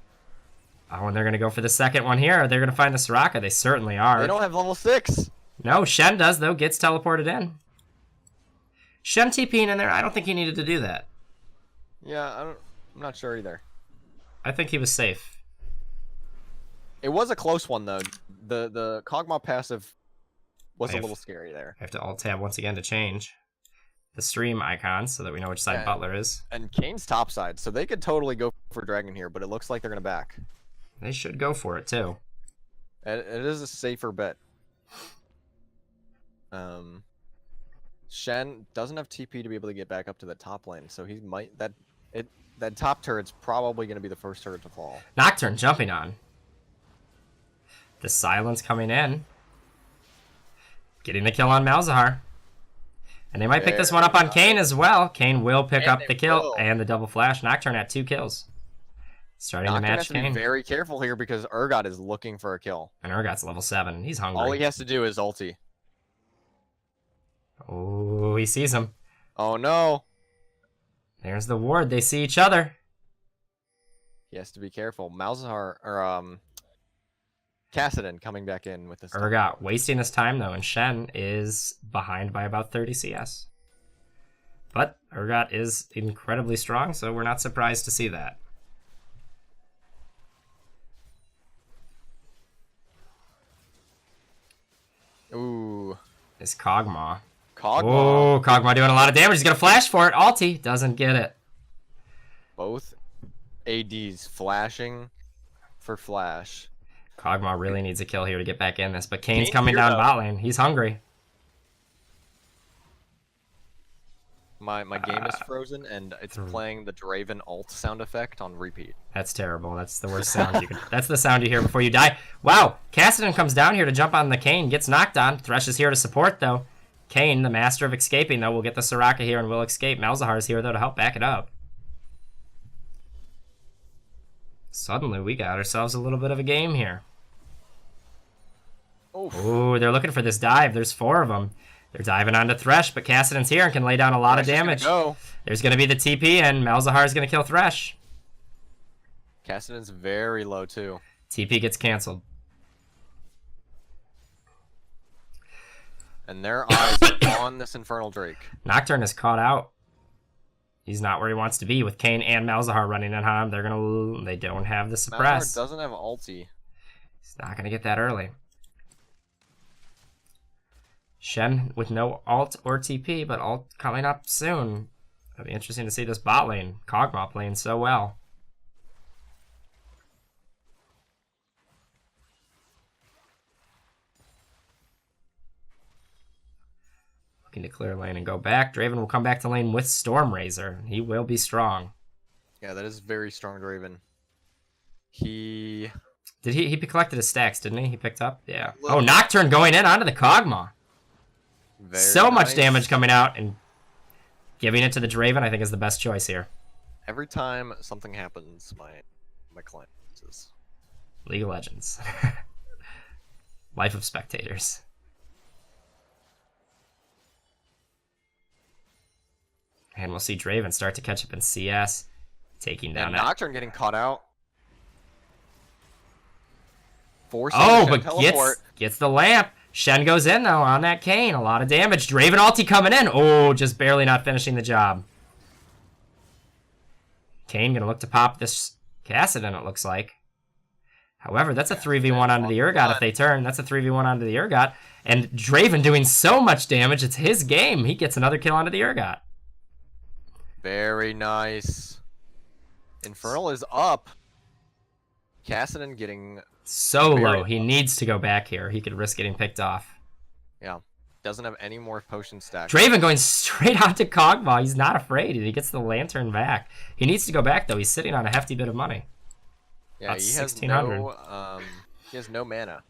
Oh, and they're going to go for the second one here. They're going to find the Soraka. They certainly are. They don't have level 6. No, Shen does, though. Gets teleported in. Shen TPing in there. I don't think he needed to do that. Yeah, I'm not sure either. I think he was safe. It was a close one, though. The Kog'Maw passive was a little scary there. I have to alt-tab once again to change the stream icon so that we know which side Butler is. And Kayn's top side, so they could totally go for Dragon here, but it looks like they're going to back. They should go for it, too. It is a safer bet. Shen doesn't have TP to be able to get back up to the top lane, so he might... That top turret's probably going to be the first turret to fall. Nocturne jumping on. The silence coming in. Getting the kill on Malzahar. And they might pick this one up on Kayn as well. Kayn will pick up the kill and the double flash. Nocturne at 2 kills. Starting to Nocturne match has to be Kane. very careful here because Urgot is looking for a kill. And Urgot's level 7. He's hungry. All he has to do is ulti. Oh, he sees him. Oh no! There's the ward. They see each other. He has to be careful. Malzahar or Kassadin coming back in with this. Urgot wasting his time though, and Shen is behind by about 30 CS. But Urgot is incredibly strong, so we're not surprised to see that. Ooh. It's Kog'Maw. Kog'Maw. Oh, Kog'Maw doing a lot of damage. He's gonna flash for it. Ulti doesn't get it. Both ADs flashing for flash. Kog'Maw really needs a kill here to get back in this, but Kane's Kane's coming here, down though. bot lane. He's hungry. My game is frozen and it's playing the Draven ult sound effect on repeat. That's terrible. That's the worst sound you can. That's the sound you hear before you die. Wow, Kassadin comes down here to jump on the Kane, gets knocked on. Thresh is here to support though. Kane, the master of escaping though, will get the Soraka here and will escape. Malzahar is here though to help back it up. Suddenly we got ourselves a little bit of a game here. Oh, they're looking for this dive. There's 4 of them. They're diving onto Thresh, but Kassadin's here and can lay down a lot of damage. There's going to be the TP, and Malzahar is going to kill Thresh. Kassadin's very low, too. TP gets canceled. And their eyes are on this Infernal Drake. Nocturne is caught out. He's not where he wants to be with Kane and Malzahar running at him. They don't have the suppress. Malzahar doesn't have ulti. He's not going to get that early. Shen with no ult or TP, but ult coming up soon. It'll be interesting to see this bot lane. Kog'Maw playing so well. Looking to clear lane and go back. Draven will come back to lane with Stormrazor. He will be strong. Yeah, that is very strong Draven. He collected his stacks, didn't he? He picked up? Yeah. Oh, Nocturne going in onto the Kog'Maw. So much damage coming out, and giving it to the Draven, I think, is the best choice here. Every time something happens, my client loses. League of Legends. Life of spectators. And we'll see Draven start to catch up in CS, taking down that. Nocturne getting caught out. But gets the lamp. Shen goes in, though, on that Kane. A lot of damage. Draven ulti coming in. Oh, just barely not finishing the job. Kane gonna look to pop this Kassadin, it looks like. However, that's a 3v1 onto the Urgot if they turn. That's a 3v1 onto the Urgot. And Draven doing so much damage, it's his game. He gets another kill onto the Urgot. Very nice. Infernal is up. Kassadin getting... so low. He needs to go back here. He could risk getting picked off. Yeah. Doesn't have any more potion stacks. Draven going straight onto Kog'Maw. He's not afraid. He gets the lantern back. He needs to go back, though. He's sitting on a hefty bit of money. Yeah, he has no mana.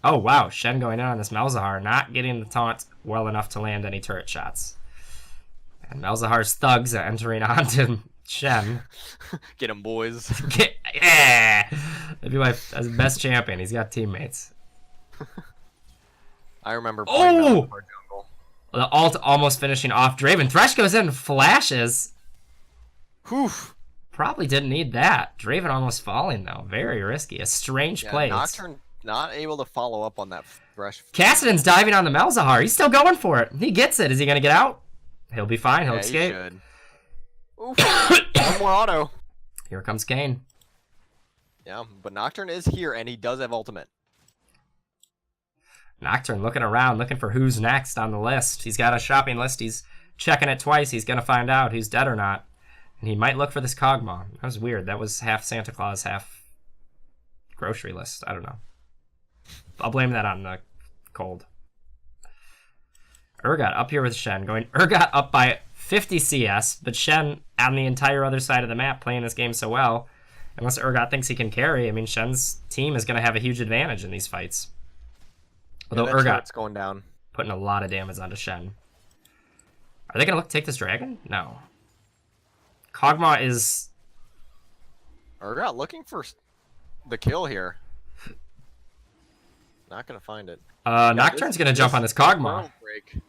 Oh, wow. Shen going in on this Malzahar. Not getting the taunt well enough to land any turret shots. And Malzahar's thugs are entering onto Shen. Get him, boys. Yeah! That'd be my best champion. He's got teammates. I remember playing that with our jungle. The ult almost finishing off Draven. Thresh goes in and flashes. Whew. Probably didn't need that. Draven almost falling, though. Very risky. A strange play. Nocturne not able to follow up on that Thresh. Kassadin's diving on the Malzahar. He's still going for it. He gets it. Is he going to get out? He'll be fine. He'll escape. He should. One more auto. Here comes Kane. Yeah, but Nocturne is here, and he does have ultimate. Nocturne looking around, looking for who's next on the list. He's got a shopping list. He's checking it twice. He's going to find out who's dead or not. And he might look for this Kog'Maw. That was weird. That was half Santa Claus, half grocery list. I don't know. I'll blame that on the cold. Urgot up here with Shen. Urgot up by 50 CS, but Shen on the entire other side of the map playing this game so well. Unless Urgot thinks he can carry, I mean, Shen's team is going to have a huge advantage in these fights. Although Urgot's going down, putting a lot of damage onto Shen. Are they going to look to take this dragon? No. Kog'Maw is... Urgot looking for the kill here. Not gonna find it. Nocturne's gonna jump on this Kog'Maw. Break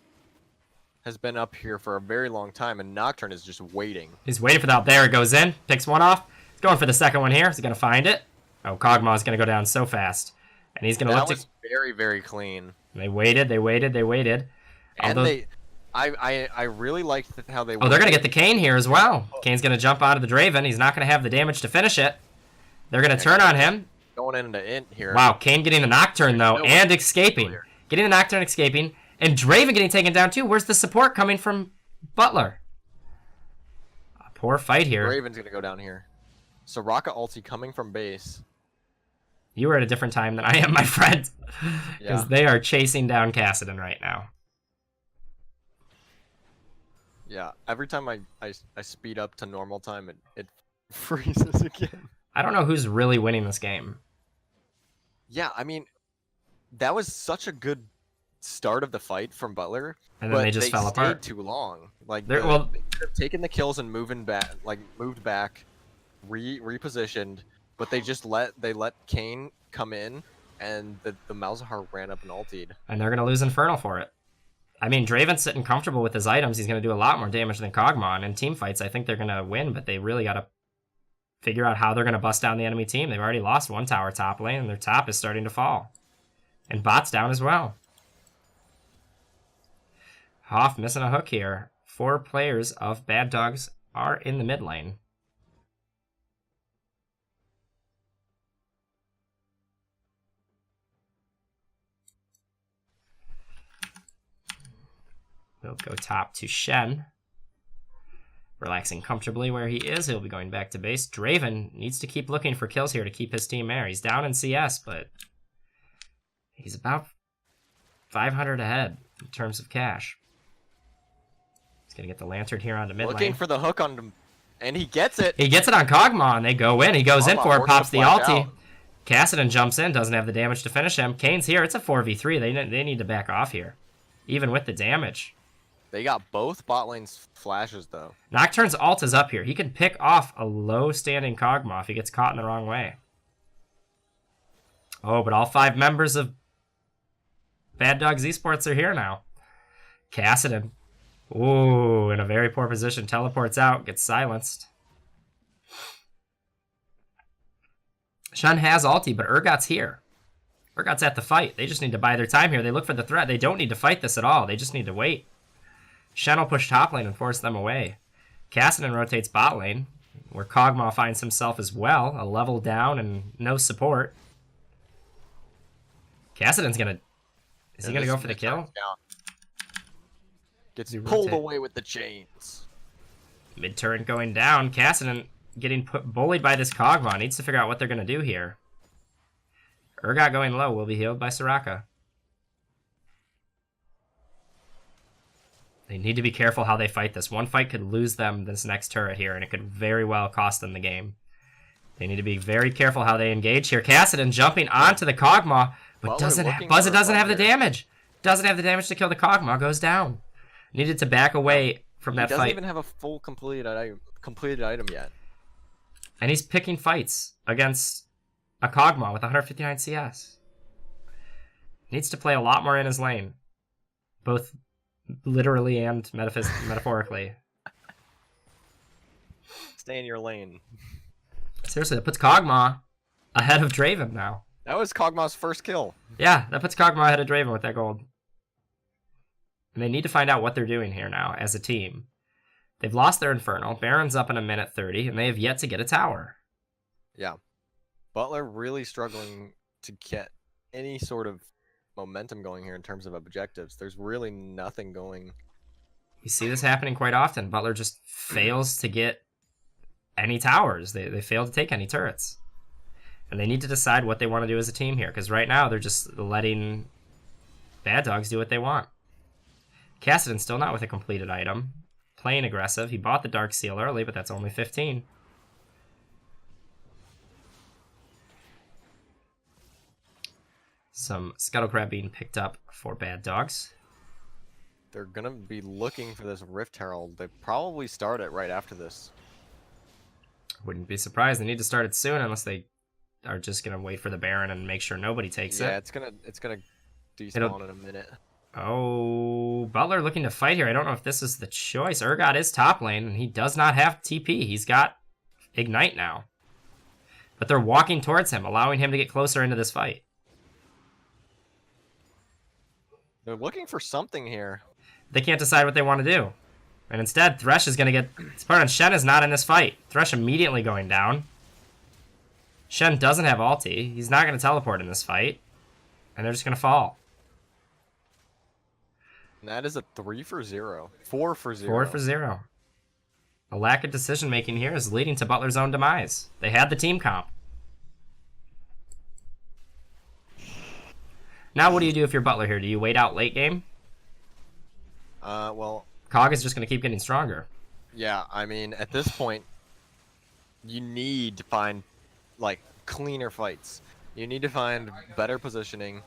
has been up here for a very long time, and Nocturne is just waiting. He's waiting for that. There it goes in. Picks one off. He's going for the second one here. Is he gonna find it? Oh, Kog'Maw is gonna go down so fast. And he's gonna look to... That was very, very clean. They waited, they waited, they waited. And although... I really liked how they... Oh, they're gonna get the Kayn here as well. Kayn's gonna jump onto the Draven. He's not gonna have the damage to finish it. They're gonna turn on him. Going into int here. Wow, Kayn getting the Nocturne though, and escaping. Getting the Nocturne, escaping. And Draven getting taken down too. Where's the support coming from Butler? A poor fight here. Draven's gonna go down here. Soraka ulti coming from base. You were at a different time than I am, my friend. Because they are chasing down Kassadin right now. Yeah, every time I speed up to normal time, it freezes again. I don't know who's really winning this game. Yeah, I mean, that was such a good start of the fight from Butler, and then they just fell apart too long. Like they could have taken the kills and moved back, repositioned, but they let Kayn come in, and the Malzahar ran up and ultied. And they're gonna lose Infernal for it. I mean, Draven's sitting comfortable with his items. He's gonna do a lot more damage than Kog'Maw. And in team fights, I think they're gonna win, but they really gotta figure out how they're gonna bust down the enemy team. They've already lost one tower top lane, and their top is starting to fall. And bot's down as well. Hoff missing a hook here. 4 players of Bad Dogs are in the mid lane. We'll go top to Shen. Relaxing comfortably where he is. He'll be going back to base. Draven needs to keep looking for kills here to keep his team there. He's down in CS, but he's about 500 ahead in terms of cash. He's going to get the Lantern here onto mid lane. Looking for the hook on him, and he gets it. He gets it on Kog'Maw, and they go in. He goes in for it, pops the ulti. Kassadin jumps in, doesn't have the damage to finish him. Kayn's here. It's a 4v3. They need to back off here, even with the damage. They got both bot lanes flashes, though. Nocturne's ult is up here. He can pick off a low-standing Kog'Maw if he gets caught in the wrong way. Oh, but all 5 members of Bad Dogs Esports are here now. Kassadin. Ooh, in a very poor position. Teleports out, gets silenced. Shen has ulti, but Urgot's here. Urgot's at the fight. They just need to buy their time here. They look for the threat. They don't need to fight this at all. They just need to wait. Shen will push top lane and force them away. Kassadin rotates bot lane, where Kog'Maw finds himself as well, a level down and no support. Kassadin's gonna... Is he gonna go for the kill? Gets pulled away with the chains. Mid-turret going down. Kassadin getting bullied by this Kog'Maw. Needs to figure out what they're gonna do here. Urgot going low will be healed by Soraka. They need to be careful how they fight this. One fight could lose them this next turret here, and it could very well cost them the game. They need to be very careful how they engage here. Kassadin jumping onto the Kog'Maw, but doesn't have the damage. Doesn't have the damage to kill the Kog'Maw. Goes down. Needed to back away from that fight. He doesn't even have a full completed item yet. And he's picking fights against a Kog'Maw with 159 CS. Needs to play a lot more in his lane. Both literally and metaphorically. Stay in your lane. Seriously, that puts Kog'Maw ahead of Draven now. That was Kog'Maw's first kill. Yeah, that puts Kog'Maw ahead of Draven with that gold. And they need to find out what they're doing here now as a team. They've lost their Infernal. Baron's up in a minute 30, and they have yet to get a tower. Yeah. Butler really struggling to get any sort of momentum going here in terms of objectives. There's really nothing going. We see this happening quite often. Butler just fails to get any towers. They fail to take any turrets. And they need to decide what they want to do as a team here, because right now they're just letting Bad Dogs do what they want. Kassadin's still not with a completed item. Playing aggressive. He bought the Dark Seal early, but that's only 15. Some Scuttle Crab being picked up for Bad Dogs. They're going to be looking for this Rift Herald. They probably start it right after this. Wouldn't be surprised. They need to start it soon unless they are just going to wait for the Baron and make sure nobody takes it. Yeah, it's gonna despawn in a minute. Oh, Butler looking to fight here. I don't know if this is the choice. Urgot is top lane, and he does not have TP. He's got Ignite now. But they're walking towards him, allowing him to get closer into this fight. They're looking for something here. They can't decide what they want to do. And instead, Thresh is going to get... Pardon, Shen is not in this fight. Thresh immediately going down. Shen doesn't have ulti. He's not going to teleport in this fight. And they're just going to fall. And that is a 3 for 0. 4 for 0. 4 for 0. A lack of decision-making here is leading to Butler's own demise. They had the team comp. Now what do you do if you're Butler here? Do you wait out late game? Well... Cog is just going to keep getting stronger. Yeah, I mean, at this point, you need to find, like, cleaner fights. You need to find better positioning.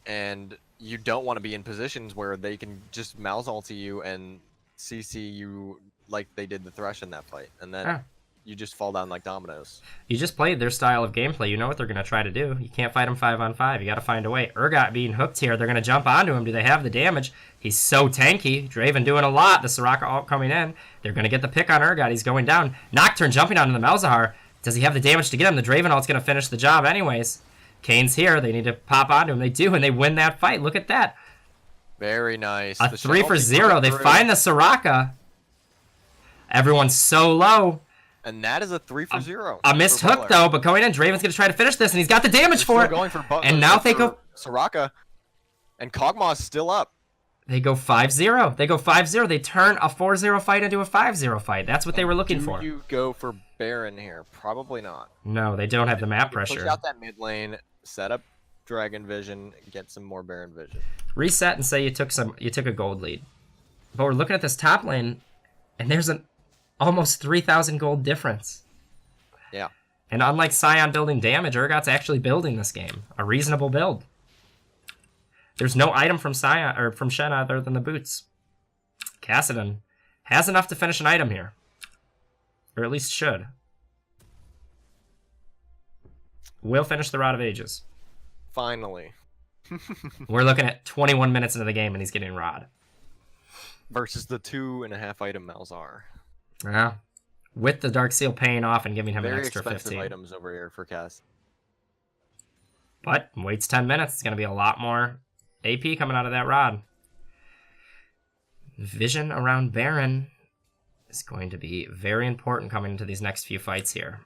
And you don't want to be in positions where they can just mouse ulti you and CC you like they did the Thresh in that fight. And then you just fall down like dominoes. You just played their style of gameplay. You know what they're going to try to do. You can't fight them 5-on-5. You got to find a way. Urgot being hooked here. They're going to jump onto him. Do they have the damage? He's so tanky. Draven doing a lot. The Soraka ult coming in. They're going to get the pick on Urgot. He's going down. Nocturne jumping onto the Malzahar. Does he have the damage to get him? The Draven ult's going to finish the job anyways. Kane's here. They need to pop onto him. They do, and they win that fight. Look at that. Very nice. A 3 for 0. They find the Soraka. Everyone's so low. And that is a 3 for 0. A missed hook, though, but going in, Draven's going to try to finish this, and he's got the damage for it. Going for Butler, and now they go... Soraka, and Kog'Maw's still up. They go 5-0. They go 5-0. They turn a 4-0 fight into a 5-0 fight. That's what they were looking for. Do you go for Baron here? Probably not. No, they don't have the map pressure. Push out that mid lane, set up Dragon Vision, get some more Baron Vision. Reset and say you took a gold lead. But we're looking at this top lane, and there's an almost 3,000 gold difference. Yeah. And unlike Sion building damage, Urgot's actually building this game. A reasonable build. There's no item from Sion or from Shen other than the boots. Kassadin has enough to finish an item here. Or at least should. Will finish the Rod of Ages. Finally. We're looking at 21 minutes into the game and he's getting Rod. Versus the 2.5 item Malzahar. Yeah. With the Dark Seal paying off and giving him an extra 15. Very expensive items over here for Cass. But waits 10 minutes. It's going to be a lot more AP coming out of that Rod. Vision around Baron is going to be very important coming into these next few fights here.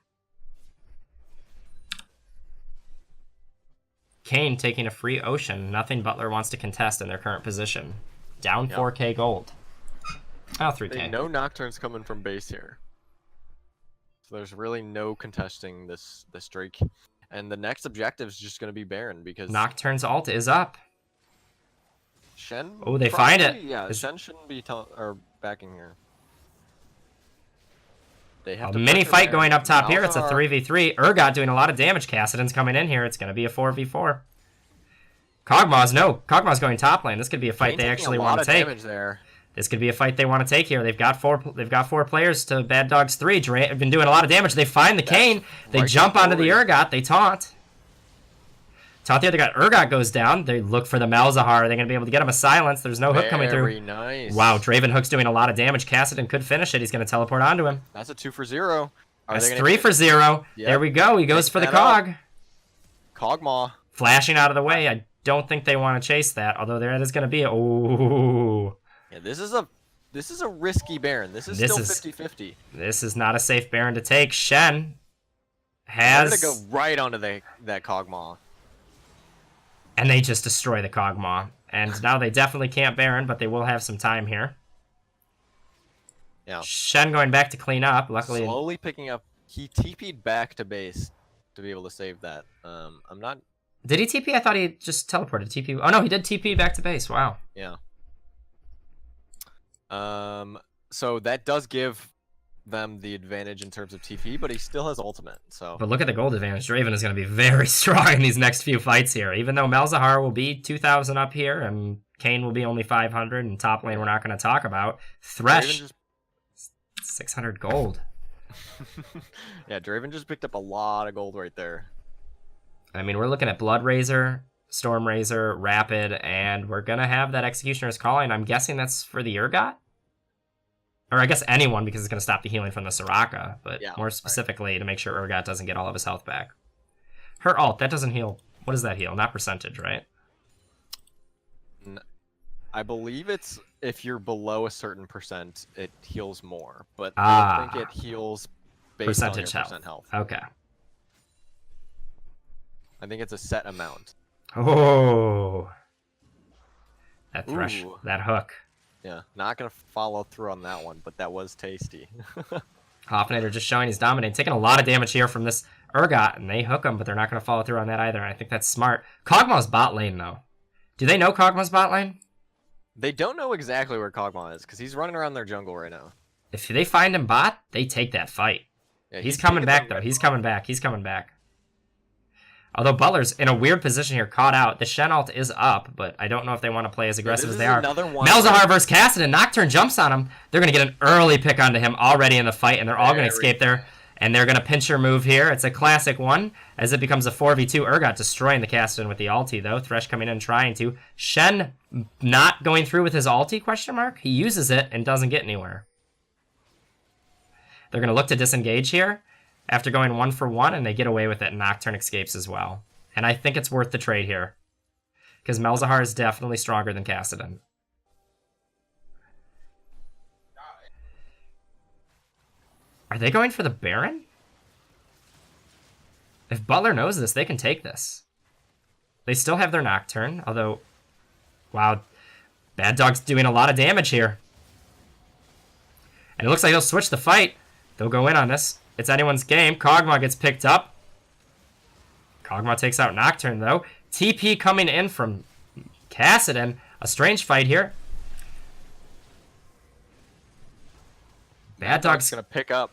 Kane taking a free Ocean. Nothing Butler wants to contest in their current position. Down 4k gold. Oh, 3k. No Nocturne's coming from base here. So there's really no contesting this Drake. And the next objective is just going to be Baron because... Nocturne's ult is up. Shen? Oh, they find it. Yeah, Shen shouldn't be backing here. They have a mini fight going up top here. It's a 3v3. Urgot doing a lot of damage. Kassadin's coming in here. It's going to be a 4v4. Kog'Maw's going top lane. This could be a fight they actually want to take. This could be a fight they want to take here. They've got four players to Bad Dogs 3. Have been doing a lot of damage. They find the Kane. They jump onto the Urgot. They taunt. Taunt the other guy. Urgot goes down. They look for the Malzahar. Are they going to be able to get him a silence? There's no hook coming through. Very nice. Wow, Draven Hook's doing a lot of damage. Kassadin could finish it. He's going to teleport onto him. That's a 2 for 0. That's 3 for 0. Yep. There we go. He goes for the Cog. Kog'Maw. Flashing out of the way. I don't think they want to chase that, although there is going to be a... Oh. Yeah, this is a risky Baron. This is still 50-50. This is not a safe Baron to take. Shen has... They're going to go right onto that Kog'Maw. And they just destroy the Kog'Maw. And now they definitely can't Baron, but they will have some time here. Yeah. Shen going back to clean up. Luckily, slowly picking up. He TP'd back to base to be able to save that. I'm not... Did he TP? I thought he just teleported. TP. Oh, no, he did TP back to base. Wow. Yeah. So that does give them the advantage in terms of TP, but he still has ultimate. So. But look at the gold advantage. Draven is going to be very strong in these next few fights here. Even though Malzahar will be 2,000 up here, and Kane will be only 500, and top lane we're not going to talk about. Thresh, 600 gold. Yeah, Draven just picked up a lot of gold right there. I mean, we're looking at Blood Razor, Storm Razor, Rapid, and we're going to have that Executioner's Calling. I'm guessing that's for the Urgot? Or I guess anyone, because it's going to stop the healing from the Soraka, but Yeah, more specifically to make sure Urgot doesn't get all of his health back. Her ult, that doesn't heal. What does that heal? Not percentage, right? I believe it's if you're below a certain percent, it heals more. But I don't think it heals based on your percent health. Okay. I think it's a set amount. Oh. That thresh, that hook. Yeah, not going to follow through on that one, but that was tasty. Hoffnader just showing he's dominating. Taking a lot of damage here from this Urgot, and they hook him, but they're not going to follow through on that either, and I think that's smart. Kog'Maw's bot lane, though. Do they know Kog'Maw's bot lane? They don't know exactly where Kog'Maw is, because he's running around their jungle right now. If they find him bot, they take that fight. Yeah, he's coming back, though. He's coming back. He's coming back. Although Butler's in a weird position here, caught out. The Shen ult is up, but I don't know if they want to play as aggressive as they are. Malzahar versus Kassadin. Nocturne jumps on him. They're going to get an early pick onto him already in the fight, and they're all going to escape there. And they're going to pincher move here. It's a classic one, as it becomes a 4v2. Urgot destroying the Kassadin with the ulti, though. Thresh coming in trying to. Shen not going through with his ulti, question mark? He uses it and doesn't get anywhere. They're going to look to disengage here after going 1-for-1, and they get away with it. Nocturne escapes as well. And I think it's worth the trade here, because Malzahar is definitely stronger than Kassadin. Are they going for the Baron? If Butler knows this, they can take this. They still have their Nocturne, although... Wow, Bad Dog's doing a lot of damage here. And it looks like they'll switch the fight. They'll go in on this. It's anyone's game. Kog'Maw gets picked up. Kog'Maw takes out Nocturne, though. TP coming in from Kassadin. A strange fight here. Bad Dog's going to pick up.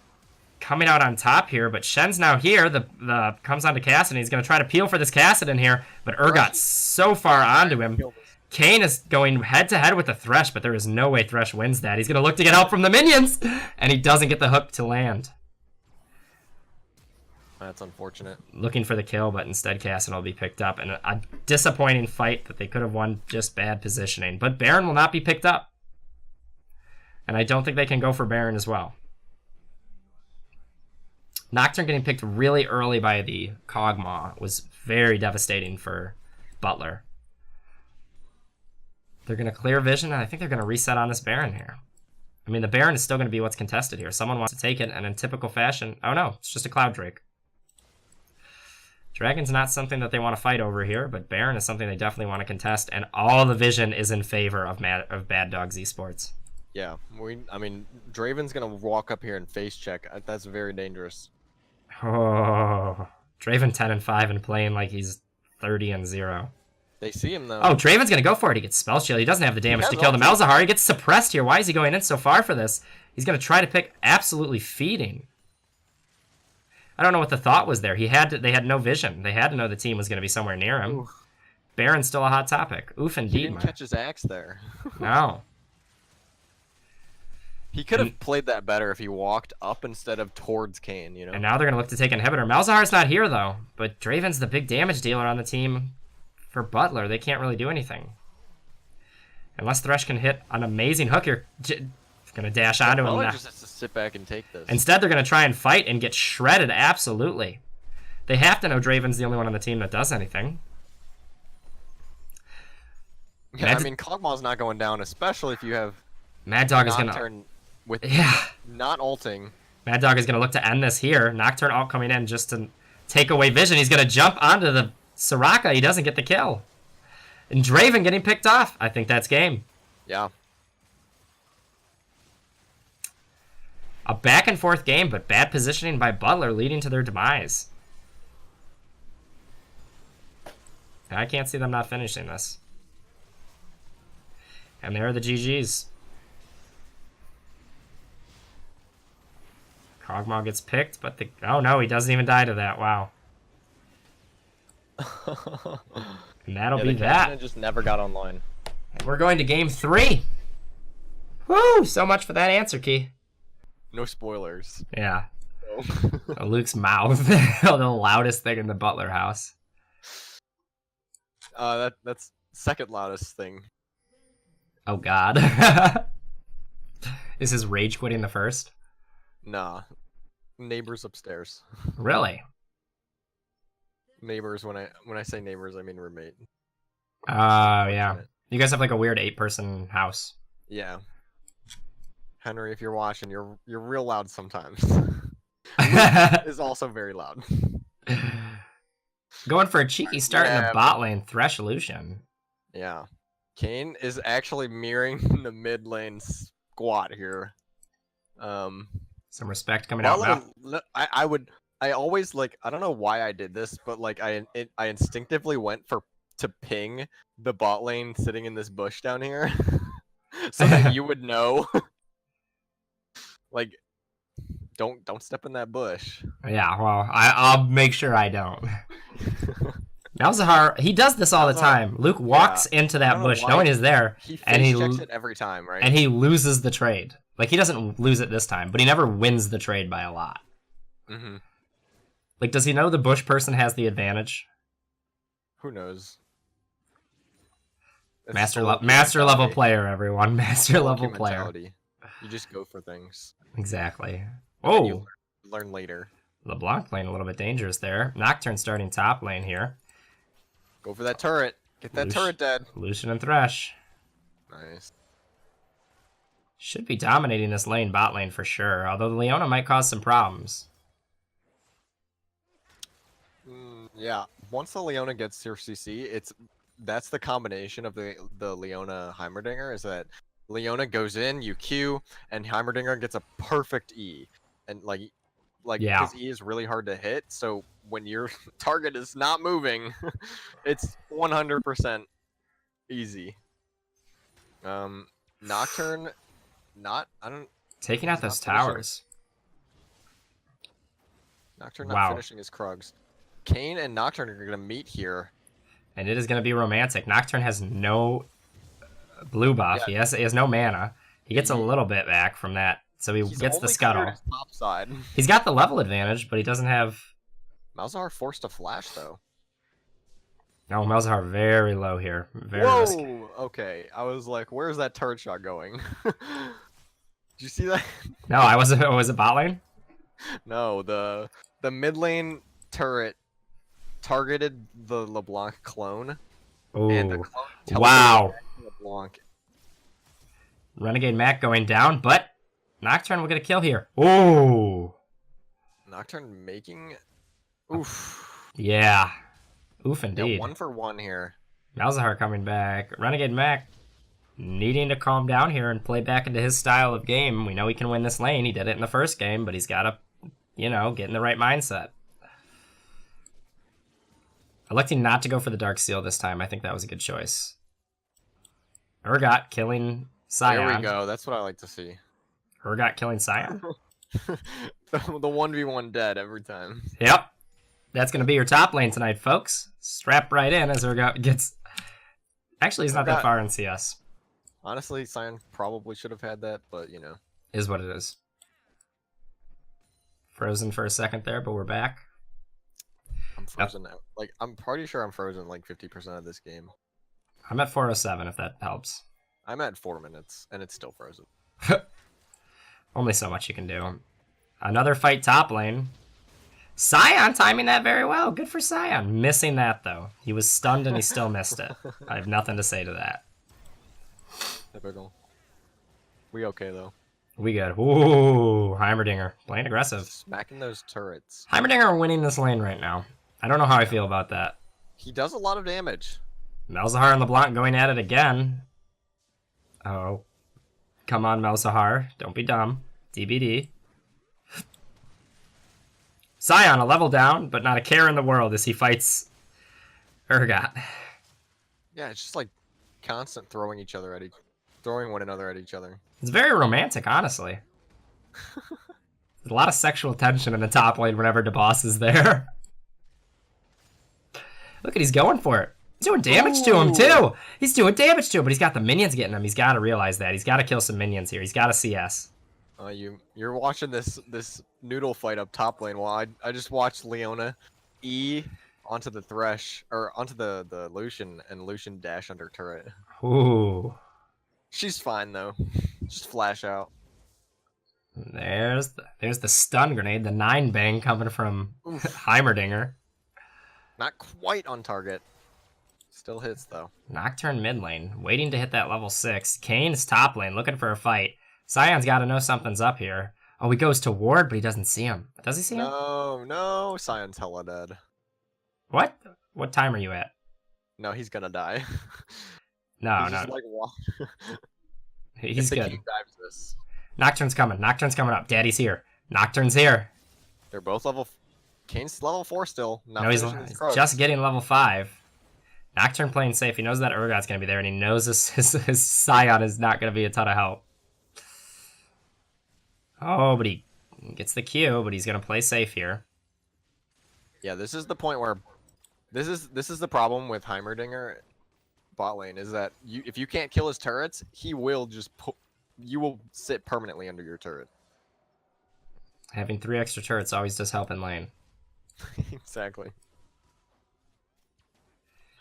Coming out on top here, but Shen's now here. The comes onto Kassadin. He's going to try to peel for this Kassadin here, but Urgot's so far onto him. Kayn is going head-to-head with the Thresh, but there is no way Thresh wins that. He's going to look to get help from the minions, and he doesn't get the hook to land. That's unfortunate. Looking for the kill, but instead Kassadin will be picked up. And a disappointing fight that they could have won, just bad positioning. But Baron will not be picked up. And I don't think they can go for Baron as well. Nocturne getting picked really early by the Kog'Maw was very devastating for Butler. They're going to clear vision, and I think they're going to reset on this Baron here. I mean, the Baron is still going to be what's contested here. Someone wants to take it, and in typical fashion... Oh, no, it's just a Cloud Drake. Dragon's not something that they want to fight over here, but Baron is something they definitely want to contest, and all the vision is in favor of Bad Dogs Esports. Yeah, I mean, Draven's going to walk up here and face check. That's very dangerous. Oh, Draven 10-5 and playing like he's 30-0. They see him, though. Oh, Draven's going to go for it. He gets Spell Shield. He doesn't have the damage to kill the Malzahar. He gets suppressed here. Why is he going in so far for this? He's going to try to pick absolutely feeding. I don't know what the thought was there. They had no vision. They had to know the team was going to be somewhere near him. Ooh. Baron's still a hot topic. Oof, indeed. He didn't catch his axe there. No. He could have played that better if he walked up instead of towards Kayn, you know? And now they're going to look to take Inhibitor. Malzahar's not here, though. But Draven's the big damage dealer on the team for Butler. They can't really do anything. Unless Thresh can hit an amazing hook here. Going to dash onto him. Butler just has to sit back and take this. Instead, they're going to try and fight and get shredded, absolutely. They have to know Draven's the only one on the team that does anything. Yeah, I mean, Kog'Maw's not going down, especially if you have... Mad Dog is going to... With not ulting. Mad Dog is going to look to end this here. Nocturne ult coming in just to take away vision. He's going to jump onto the Soraka. He doesn't get the kill. And Draven getting picked off. I think that's game. Yeah. A back and forth game, but bad positioning by Butler leading to their demise. I can't see them not finishing this. And there are the GGs. Kog'Maw gets picked, but the... Oh, no, he doesn't even die to that. Wow. And that'll be that. Just never got online. And we're going to game 3. Woo! So much for that answer key. No spoilers. Yeah. Luke's mouth. The loudest thing in the Butler house. That's second loudest thing. Oh god. Is his rage quitting the first? Nah. Neighbors upstairs. Really? Neighbors, when I say neighbors, I mean roommate. Oh, yeah. You guys have like a weird 8-person house. Yeah. Henry, if you're watching, you're real loud sometimes. Is also very loud. Going for a cheeky start in the bot lane, Thresh Lucian. Yeah. Kane is actually mirroring the mid lane squat here. Some respect coming out now. I always like, I don't know why I did this, but like I instinctively went to ping the bot lane sitting in this bush down here. So that you would know. Like, don't step in that bush. Yeah, well, I'll make sure I don't. Malzahar, he does this all the time. Luke walks into that bush knowing he's there, and he checks it every time, right? And he loses the trade. Like, he doesn't lose it this time, but he never wins the trade by a lot. Mm-hmm. Like, does he know the bush person has the advantage? Who knows? Master level player, everyone. Master level player. You just go for things. Exactly. Oh, you learn later. LeBlanc playing a little bit dangerous there. Nocturne starting top lane here. Go for that turret. Get that turret dead. Lucian and Thresh. Nice. Should be dominating this lane, bot lane for sure. Although the Leona might cause some problems. Yeah. Once the Leona gets your CC, that's the combination of the Leona Heimerdinger, is that Leona goes in, you Q, and Heimerdinger gets a perfect E. And because E is really hard to hit, so when your target is not moving, it's 100% easy. Nocturne, taking out those towers. Nocturne not finishing his Krugs. Kane and Nocturne are gonna meet here. And it is gonna be romantic. Nocturne has no blue buff. Yeah. He has no mana. He gets a little bit back from that, so he gets the scuttle. Top side. He's got the level advantage, but he doesn't have. Malzahar forced to flash though. No, Malzahar very low here. Very Whoa! risky. Okay, I was like, where's that turret shot going? Did you see that? No, I wasn't. Was it bot lane? No, the mid lane turret targeted the LeBlanc clone. Oh, and the clone wow! LeBlanc. Renegade Mac going down, but Nocturne will get a kill here. Oh! Nocturne making... Oof. Yeah. Oof indeed. Yeah, 1 for 1 here. Malzahar coming back. Renegade Mac needing to calm down here and play back into his style of game. We know he can win this lane. He did it in the first game, but he's got to, get in the right mindset. Electing not to go for the Dark Seal this time. I think that was a good choice. Urgot killing Scion. There we go. That's what I like to see. Urgot killing Scion. The 1v1 dead every time. Yep. That's going to be your top lane tonight, folks. Strap right in as Urgot gets... Actually, he's not that far in CS. Honestly, Scion probably should have had that, but, Is what it is. Frozen for a second there, but we're back. I'm frozen now. I'm pretty sure I'm frozen 50% of this game. I'm at 407, if that helps. I'm at 4 minutes, and it's still frozen. Only so much you can do. Another fight top lane. Scion timing that very well. Good for Scion. Missing that, though. He was stunned, and he still missed it. I have nothing to say to that. Typical. We okay, though. We good. Ooh, Heimerdinger. Playing aggressive. Smacking those turrets. Heimerdinger are winning this lane right now. I don't know how I feel about that. He does a lot of damage. Malzahar and LeBlanc going at it again. Oh. Come on, Malzahar. Don't be dumb. DBD. Scion, a level down, but not a care in the world as he fights Urgot. Yeah, it's just constant throwing one another at each other. It's very romantic, honestly. There's a lot of sexual tension in the top lane whenever DeBoss is there. Look at, he's going for it. He's doing damage to him, too. He's doing damage to him, but he's got the minions getting him. He's got to realize that. He's got to kill some minions here. He's got to CS. You're watching this noodle fight up top lane while I just watched Leona E onto the Thresh or onto the Lucian and Lucian dash under turret. Ooh. She's fine though. Just flash out. There's the stun grenade, the 9 bang coming from Oof. Heimerdinger. Not quite on target. Still hits though. Nocturne mid lane, waiting to hit that level 6. Kane's top lane, looking for a fight. Sion's got to know something's up here. Oh, he goes to ward, but he doesn't see him. Does he see him? No, Sion's hella dead. What? What time are you at? No, he's gonna die. No, he's no. Just like, He's good. King dives this. Nocturne's coming. Nocturne's coming up. Daddy's here. Nocturne's here. They're both level. Kane's level 4 still. No, he's just getting level 5. Nocturne playing safe. He knows that Urgot's going to be there, and he knows his Sion is not going to be a ton of help. Oh, but he gets the Q, but he's going to play safe here. Yeah, this is the point where this is the problem with Heimerdinger bot lane is that if you can't kill his turrets, he will just you will sit permanently under your turret. Having 3 extra turrets always does help in lane. Exactly.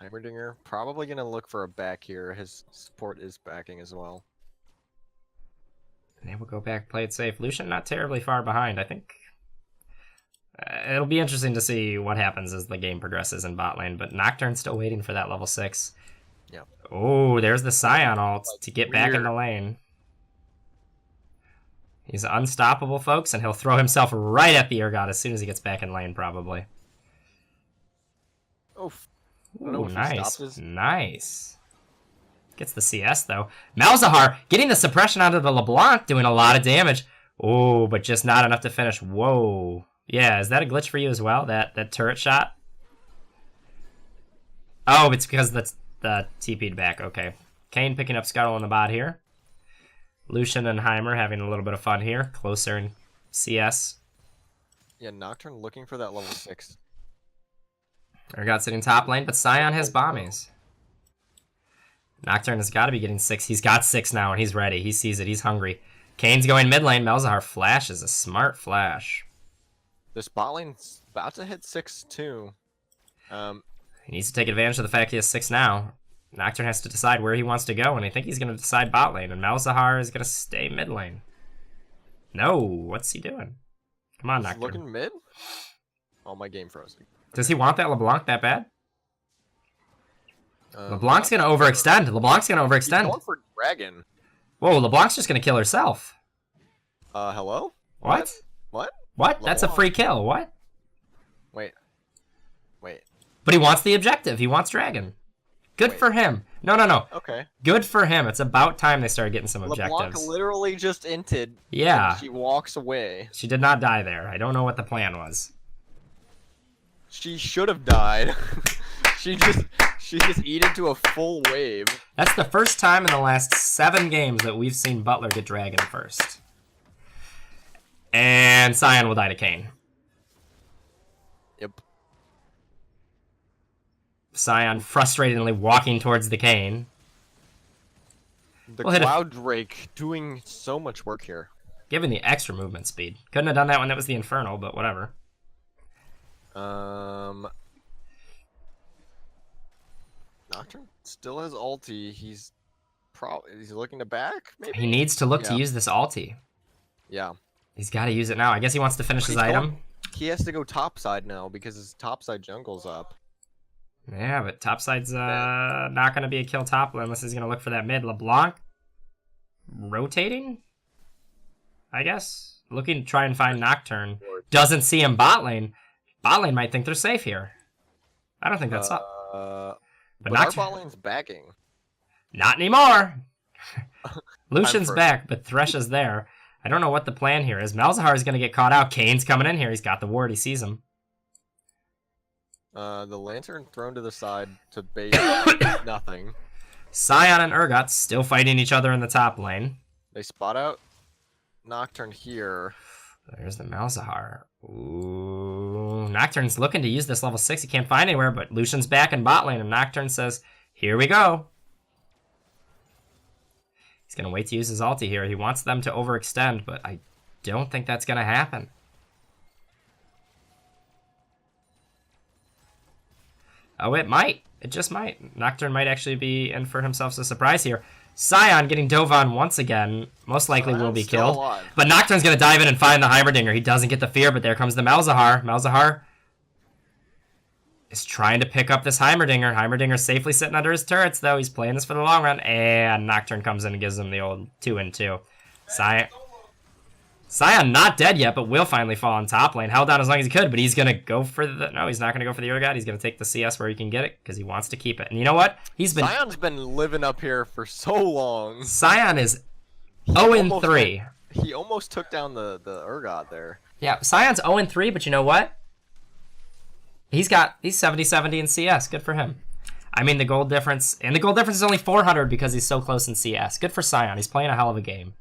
Heimerdinger probably gonna look for a back here. His support is backing as well. And they will go back, play it safe. Lucian not terribly far behind, I think. It'll be interesting to see what happens as the game progresses in bot lane, but Nocturne's still waiting for that level 6. Yep. Oh, there's the Sion ult to get back in the lane. He's unstoppable, folks, and he'll throw himself right at the Urgot as soon as he gets back in lane, probably. Oof. Ooh, nice. Nice. Gets the CS, though. Malzahar getting the suppression onto the LeBlanc, doing a lot of damage. Oh, but just not enough to finish. Whoa. Yeah, is that a glitch for you as well, that turret shot? Oh, it's because the TP'd back. Okay. Kane picking up Scuttle in the bot here. Lucian and Heimer having a little bit of fun here. Closer in CS. Yeah, Nocturne looking for that level 6. Urgot sitting top lane, but Sion has bombies. Nocturne has got to be getting 6. He's got 6 now, and he's ready. He sees it. He's hungry. Kane's going mid lane. Malzahar flashes. A smart flash. This bot lane's about to hit 6 too. He needs to take advantage of the fact he has 6 now. Nocturne has to decide where he wants to go, and I think he's going to decide bot lane, and Malzahar is going to stay mid lane. No, what's he doing? Come on, Nocturne. Looking mid? Oh, my game froze. Does he want that LeBlanc that bad? LeBlanc's going to overextend. LeBlanc's going to overextend. He's going for Dragon. Whoa, LeBlanc's just going to kill herself. Hello? What? What? What? That's a free kill. What? Wait. But he wants the objective. He wants Dragon. Good for him. No. Okay. Good for him. It's about time they started getting some objectives. LeBlanc literally just inted. Yeah. And she walks away. She did not die there. I don't know what the plan was. She should have died. she just eat into a full wave. That's the first time in the last 7 games that we've seen Butler get Dragon first. And Sion will die to Kane. Yep. Sion frustratingly walking towards the Kane. The Cloud Drake doing so much work here. Given the extra movement speed. Couldn't have done that when it was the Infernal, but whatever. Nocturne still has ulti. He's looking to back, maybe? He needs to look to use this ulti. Yeah. He's got to use it now. I guess he wants to finish his item. He has to go topside now because his topside jungle's up. Yeah, but topside's not going to be a kill top unless he's going to look for that mid. LeBlanc rotating, I guess. Looking to try and find Nocturne. Doesn't see him bot lane. Bot lane might think they're safe here. I don't think that's up. But our bot lane's backing. Not anymore. Lucian's back, but Thresh is there. I don't know what the plan here is. Malzahar is going to get caught out. Kane's coming in here. He's got the ward. He sees him. The lantern thrown to the side to bait nothing. Sion and Urgot still fighting each other in the top lane. They spot out Nocturne here. There's the Malzahar. Ooh, Nocturne's looking to use this level 6. He can't find anywhere, but Lucian's back in bot lane, and Nocturne says, here we go. He's going to wait to use his ulti here. He wants them to overextend, but I don't think that's going to happen. Oh, it might. It just might. Nocturne might actually be in for himself a surprise here. Scion getting dove on once again. Most likely will be killed. Alive. But Nocturne's going to dive in and find the Heimerdinger. He doesn't get the fear, but there comes the Malzahar. Malzahar is trying to pick up this Heimerdinger. Heimerdinger's safely sitting under his turrets, though. He's playing this for the long run. And Nocturne comes in and gives him the old 2-2. Scion not dead yet, but will finally fall on top lane. Held down as long as he could, but he's going to go for the... No, he's not going to go for the Urgot. He's going to take the CS where he can get it, because he wants to keep it. And you know what? Scion's been living up here for so long. Scion is 0-3. He almost took down the Urgot there. Yeah, Scion's 0-3, but you know what? He's 70-70 in CS. Good for him. I mean, the gold difference... And the gold difference is only 400 because he's so close in CS. Good for Scion. He's playing a hell of a game.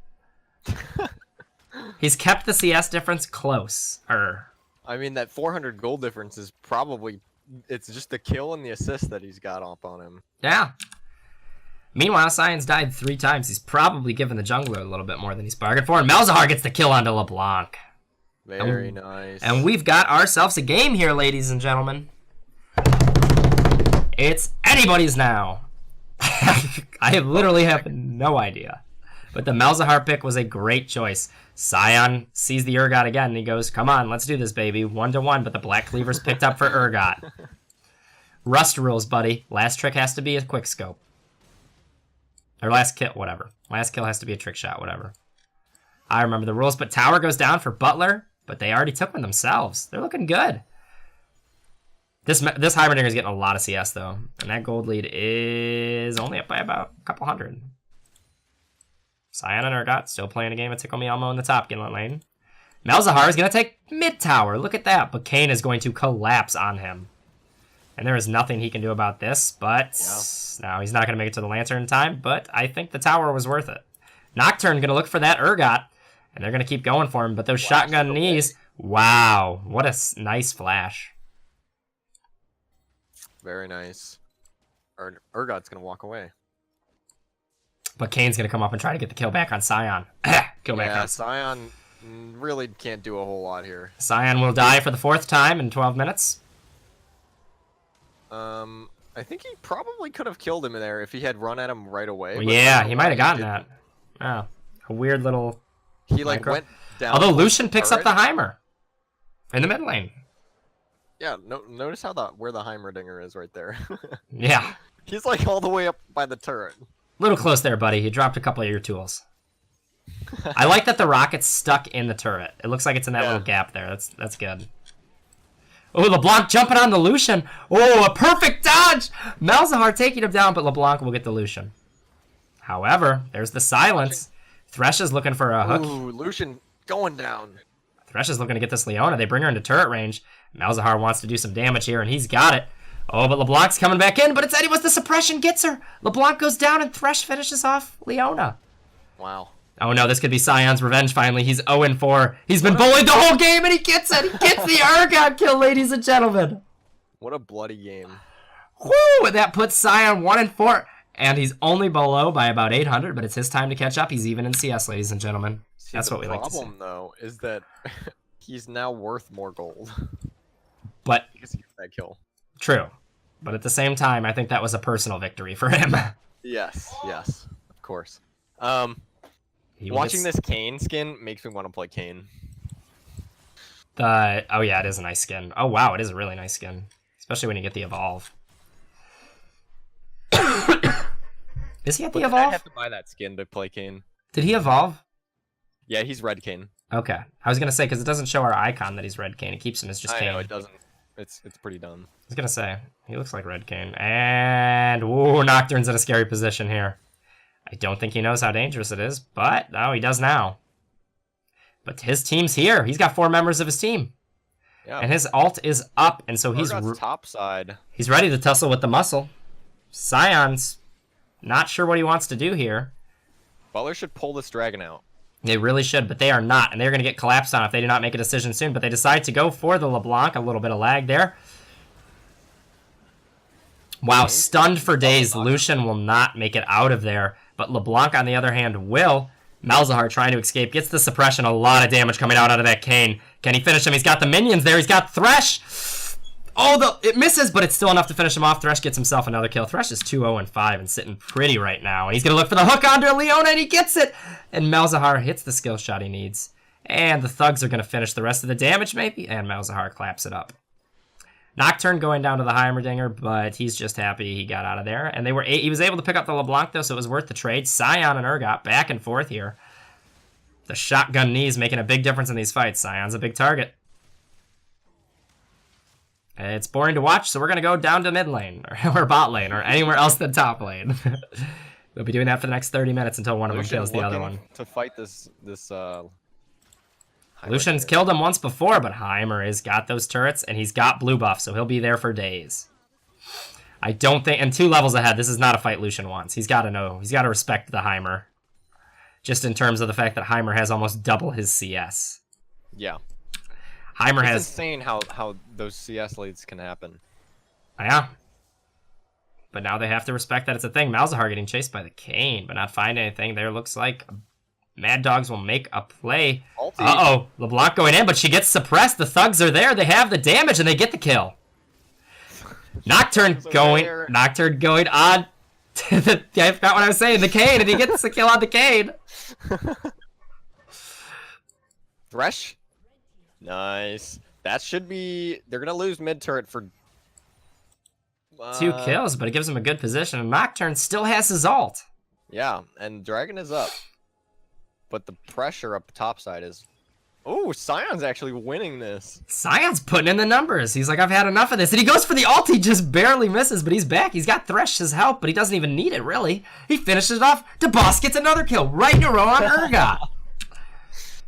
He's kept the CS difference close. I mean, that 400 gold difference is probably... It's just the kill and the assist that he's got up on him. Yeah. Meanwhile, Scion's died 3 times. He's probably given the jungler a little bit more than he's bargained for. And Malzahar gets the kill onto LeBlanc. Very nice. And we've got ourselves a game here, ladies and gentlemen. It's anybody's now. I literally have no idea. But the Malzahar pick was a great choice. Scion sees the Urgot again, and he goes, come on, let's do this, baby. 1-1, but the Black Cleaver's picked up for Urgot. Rust rules, buddy. Last trick has to be a quick scope. Or last kill, whatever. Last kill has to be a trick shot, whatever. I remember the rules, but tower goes down for Butler, but they already took one themselves. They're looking good. This Heimerdinger's getting a lot of CS, though. And that gold lead is only up by about a couple hundred. Scion and Urgot still playing a game of Tickle Me Elmo in the top gimlet lane. Malzahar is going to take mid tower. Look at that. But Kayn is going to collapse on him. And there is nothing he can do about this. But no, he's not going to make it to the Lantern in time. But I think the tower was worth it. Nocturne going to look for that Urgot. And they're going to keep going for him. But those shotgun knees. Wow. What a nice flash. Very nice. Urgot's going to walk away. But Kane's going to come up and try to get the kill back on Scion. Kill back on Scion really can't do a whole lot here. Scion will die for the 4th time in 12 minutes. I think he probably could have killed him in there if he had run at him right away. Well, yeah, he might have gotten that. Oh, a weird little... He like went down... Although Lucian picks up the Heimer in the mid lane. Yeah, notice how where the Heimerdinger is right there. Yeah. He's like all the way up by the turret. Little close there, buddy. You dropped a couple of your tools. I like that the rocket's stuck in the turret. It looks like it's in that little gap there. That's good. Oh, LeBlanc jumping on the Lucian. Oh, a perfect dodge! Malzahar taking him down, but LeBlanc will get the Lucian. However, there's the silence. Thresh is looking for a hook. Ooh, Lucian going down. Thresh is looking to get this Leona. They bring her into turret range. Malzahar wants to do some damage here, and he's got it. Oh, but LeBlanc's coming back in, but it's Eddie with the suppression gets her. LeBlanc goes down, and Thresh finishes off Leona. Wow. Oh, no, this could be Scion's revenge, finally. He's 0-4. He's been bullied the whole game, and he gets it. He gets the Urgot kill, ladies and gentlemen. What a bloody game. Woo! And that puts Scion 1-4. And he's only below by about 800, but it's his time to catch up. He's even in CS, ladies and gentlemen. That's what we like to see. The problem, though, is that he's now worth more gold. But because he gets that kill. True. But at the same time, I think that was a personal victory for him. Yes, of course. Watching this Kayn skin makes me want to play Kayn. Oh yeah, it is a nice skin. Oh wow, it is a really nice skin. Especially when you get the evolve. Is he at the evolve? I have to buy that skin to play Kayn. Did he evolve? Yeah, he's red Kayn. Okay. I was gonna say, because it doesn't show our icon that he's red Kayn. It keeps him as just Kayn. I know, it doesn't. It's pretty dumb. I was gonna say, he looks like red Kayn. And ooh, Nocturne's in a scary position here. I don't think he knows how dangerous it is, but oh, he does now. But his team's here. He's got 4 members of his team. Yeah. And his ult is up, and so he's top side. He's ready to tussle with the muscle. Scion's not sure what he wants to do here. Butler should pull this dragon out. They really should, but they are not, and they're going to get collapsed on if they do not make a decision soon. But they decide to go for the LeBlanc. A little bit of lag there. Wow, stunned for days. Lucian will not make it out of there. But LeBlanc, on the other hand, will. Malzahar trying to escape. Gets the suppression. A lot of damage coming out of that Kayn. Can he finish him? He's got the minions there. He's got Thresh. Oh, it misses, but it's still enough to finish him off. Thresh gets himself another kill. Thresh is 2-0-5 and sitting pretty right now. And he's going to look for the hook onto Leona, and he gets it. And Malzahar hits the skill shot he needs. And the Thugs are going to finish the rest of the damage, maybe. And Malzahar claps it up. Nocturne going down to the Heimerdinger, but he's just happy he got out of there. And he was able to pick up the LeBlanc, though, so it was worth the trade. Sion and Urgot back and forth here. The shotgun knees making a big difference in these fights. Sion's a big target. It's boring to watch, so we're going to go down to mid lane, or bot lane, or anywhere else than top lane. We'll be doing that for the next 30 minutes until one of them kills the other one. To fight this Lucian's killed him once before, but Heimer has got those turrets, and he's got blue buff, so he'll be there for days. I don't think, and 2 levels ahead, this is not a fight Lucian wants. He's got to know, he's got to respect the Heimer. Just in terms of the fact that Heimer has almost double his CS. Yeah. Heimer has... It's insane how those CS leads can happen. Yeah. But now they have to respect that it's a thing. Malzahar getting chased by the Kayn, but not find anything. There looks like Mad Dogs will make a play. Uh-oh. LeBlanc going in, but she gets suppressed. The Thugs are there. They have the damage, and they get the kill. Nocturne going on. I forgot what I was saying. The Kayn, and he gets the kill on the Kayn. Thresh? Nice. That should be... They're going to lose mid-turret for... 2 kills, but it gives him a good position. And Nocturne still has his ult. Yeah, and Dragon is up. But the pressure up top side is... Oh, Sion's actually winning this. Sion's putting in the numbers. He's like, I've had enough of this. And he goes for the ult. He just barely misses, but he's back. He's got Thresh's help, but he doesn't even need it, really. He finishes it off. DeBoss gets another kill right in a row on Urgot.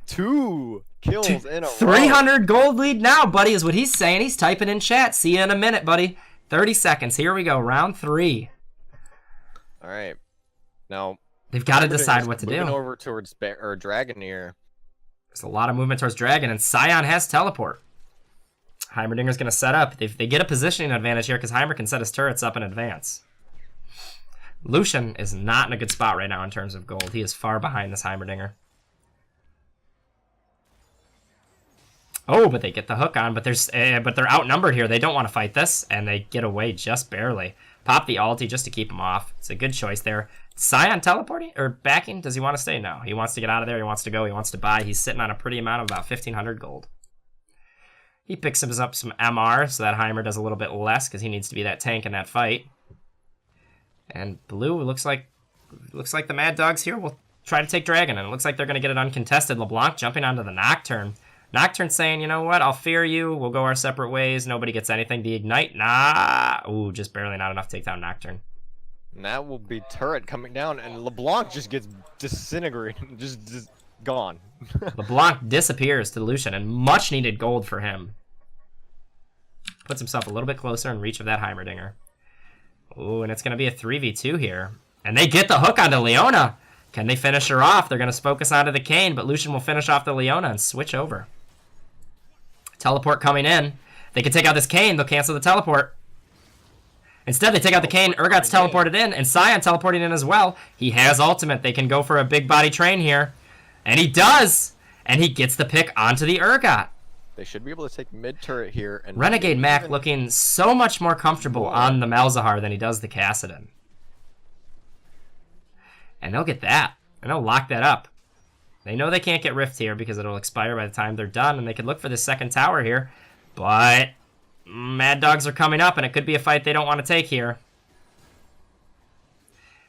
2 kills in a row. 300 gold lead now, buddy, is what he's saying. He's typing in chat. See you in a minute, buddy. 30 seconds. Here we go. Round 3. All right. Now... They've got to decide what to do. Moving over towards Dragon here. There's a lot of movement towards Dragon, and Sion has teleport. Heimerdinger's going to set up. They get a positioning advantage here because Heimer can set his turrets up in advance. Lucian is not in a good spot right now in terms of gold. He is far behind this Heimerdinger. Oh, but they get the hook on, but they're outnumbered here. They don't want to fight this, and they get away just barely. Pop the ulti just to keep him off. It's a good choice there. Sion teleporting or backing? Does he want to stay? No. He wants to get out of there. He wants to go. He wants to buy. He's sitting on a pretty amount of about 1,500 gold. He picks up some MR so that Heimer does a little bit less because he needs to be that tank in that fight. And blue looks like the Mad Dogs here will try to take Dragon, and it looks like they're going to get it uncontested. LeBlanc jumping onto the Nocturne. Nocturne saying, you know what, I'll fear you. We'll go our separate ways. Nobody gets anything. The Ignite, nah. Ooh, just barely not enough to take down Nocturne. And that will be turret coming down, and LeBlanc just gets disintegrated, just gone. LeBlanc disappears to Lucian, and much needed gold for him. Puts himself a little bit closer in reach of that Heimerdinger. Ooh, and it's going to be a 3v2 here. And they get the hook onto Leona. Can they finish her off? They're going to focus onto the Kayn, but Lucian will finish off the Leona and switch over. Teleport coming in. They can take out this Kayn. They'll cancel the teleport. Instead, they take out the Kayn. Urgot's teleported in, and Sion teleporting in as well. He has ultimate. They can go for a big body train here. And he does! And he gets the pick onto the Urgot. They should be able to take mid-turret here. And Renegade Mac looking so much more comfortable on the Malzahar than he does the Kassadin. And they'll get that. And they'll lock that up. They know they can't get Rift here because it'll expire by the time they're done, and they can look for the second tower here. But Mad Dogs are coming up, and it could be a fight they don't want to take here.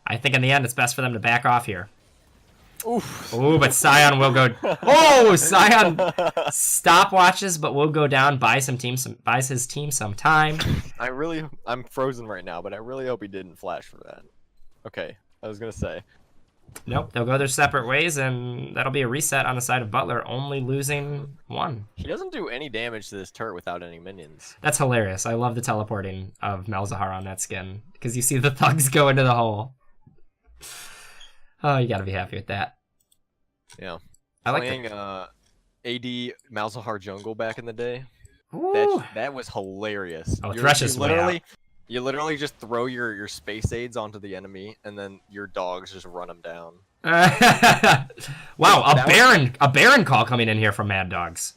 I think in the end, it's best for them to back off here. Oof. Ooh, but Sion will go... Oh, Sion stopwatches, but will go down, buys his team some time. I'm frozen right now, but I really hope he didn't flash for that. Okay, I was going to say. Nope, they'll go their separate ways, and that'll be a reset on the side of Butler, only losing 1. He doesn't do any damage to this turret without any minions. That's hilarious. I love the teleporting of Malzahar on that skin, because you see the Thugs go into the hole. Oh, you gotta be happy with that. Yeah. I like playing AD Malzahar jungle back in the day. Ooh. That was hilarious. Oh, Thresh is literally You literally just throw your space aids onto the enemy, and then your dogs just run them down. Wow, a Baron call coming in here from Mad Dogs.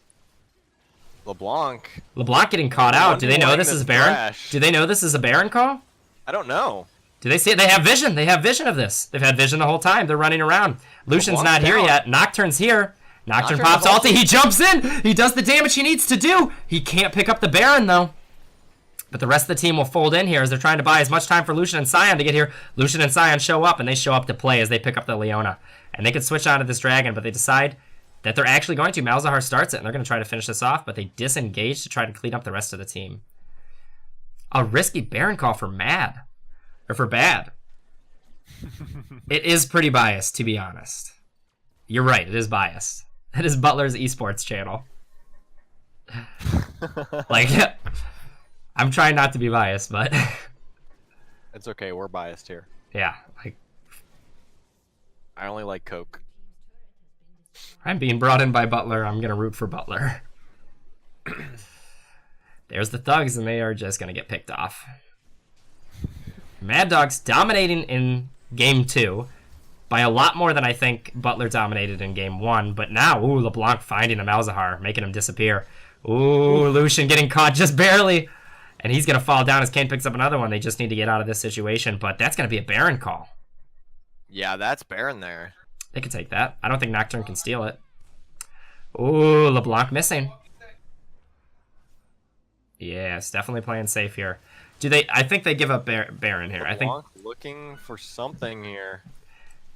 LeBlanc. LeBlanc getting caught out. Do they know this is Baron? Do they know this is a Baron call? I don't know. Do they see it? They have vision. They have vision of this. They've had vision the whole time. They're running around. Lucian's not here yet. Nocturne's here. Nocturne pops ulti. He jumps in. He does the damage he needs to do. He can't pick up the Baron, though. But the rest of the team will fold in here as they're trying to buy as much time for Lucian and Sion to get here. Lucian and Sion show up, and they show up to play as they pick up the Leona. And they could switch onto this dragon, but they decide that they're actually going to. Malzahar starts it, and they're going to try to finish this off, but they disengage to try to clean up the rest of the team. A risky Baron call for Mad. Or for Bad. It is pretty biased, to be honest. You're right, it is biased. It is Butler's Esports channel. Like, I'm trying not to be biased, but... It's okay, we're biased here. Yeah, like... I only like Coke. I'm being brought in by Butler. I'm going to root for Butler. There's the thugs, and they are just going to get picked off. Mad Dogs dominating in Game 2 by a lot more than I think Butler dominated in Game 1. But now, ooh, LeBlanc finding a Malzahar, making him disappear. Ooh, Lucian getting caught just barely. And he's going to fall down as Kane picks up another one. They just need to get out of this situation. But that's going to be a Baron call. Yeah, that's Baron there. They can take that. I don't think Nocturne can steal it. Ooh, LeBlanc missing. Yeah, it's definitely playing safe here. Do they? I think they give up Baron here. LeBlanc I think looking for something here.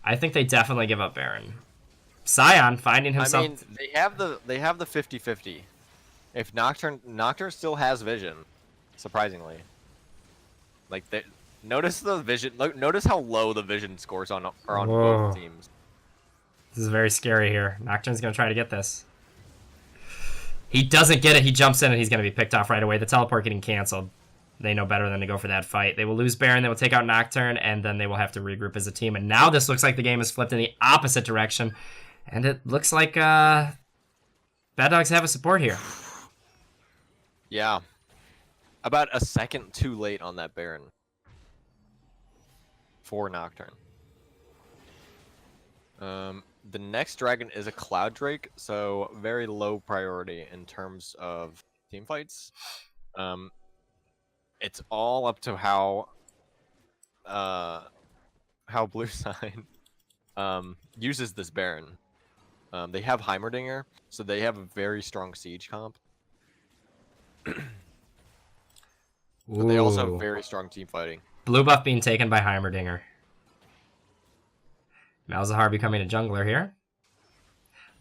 I think they definitely give up Baron. Sion finding himself. I mean, they have the 50-50. If Nocturne still has vision, surprisingly. Like they notice the vision. Notice how low the vision scores are on both teams. This is very scary here. Nocturne's gonna try to get this. He doesn't get it. He jumps in and he's gonna be picked off right away. The teleport getting canceled. They know better than to go for that fight. They will lose Baron, they will take out Nocturne, and then they will have to regroup as a team. And now this looks like the game is flipped in the opposite direction. And it looks like Bad Dogs have a support here. Yeah. About a second too late on that Baron. For Nocturne. The next dragon is a Cloud Drake, so very low priority in terms of team fights. It's all up to how Blue Sign uses this Baron. They have Heimerdinger, so they have a very strong siege comp. But they also have very strong team fighting. Blue buff being taken by Heimerdinger. Malzahar becoming a jungler here.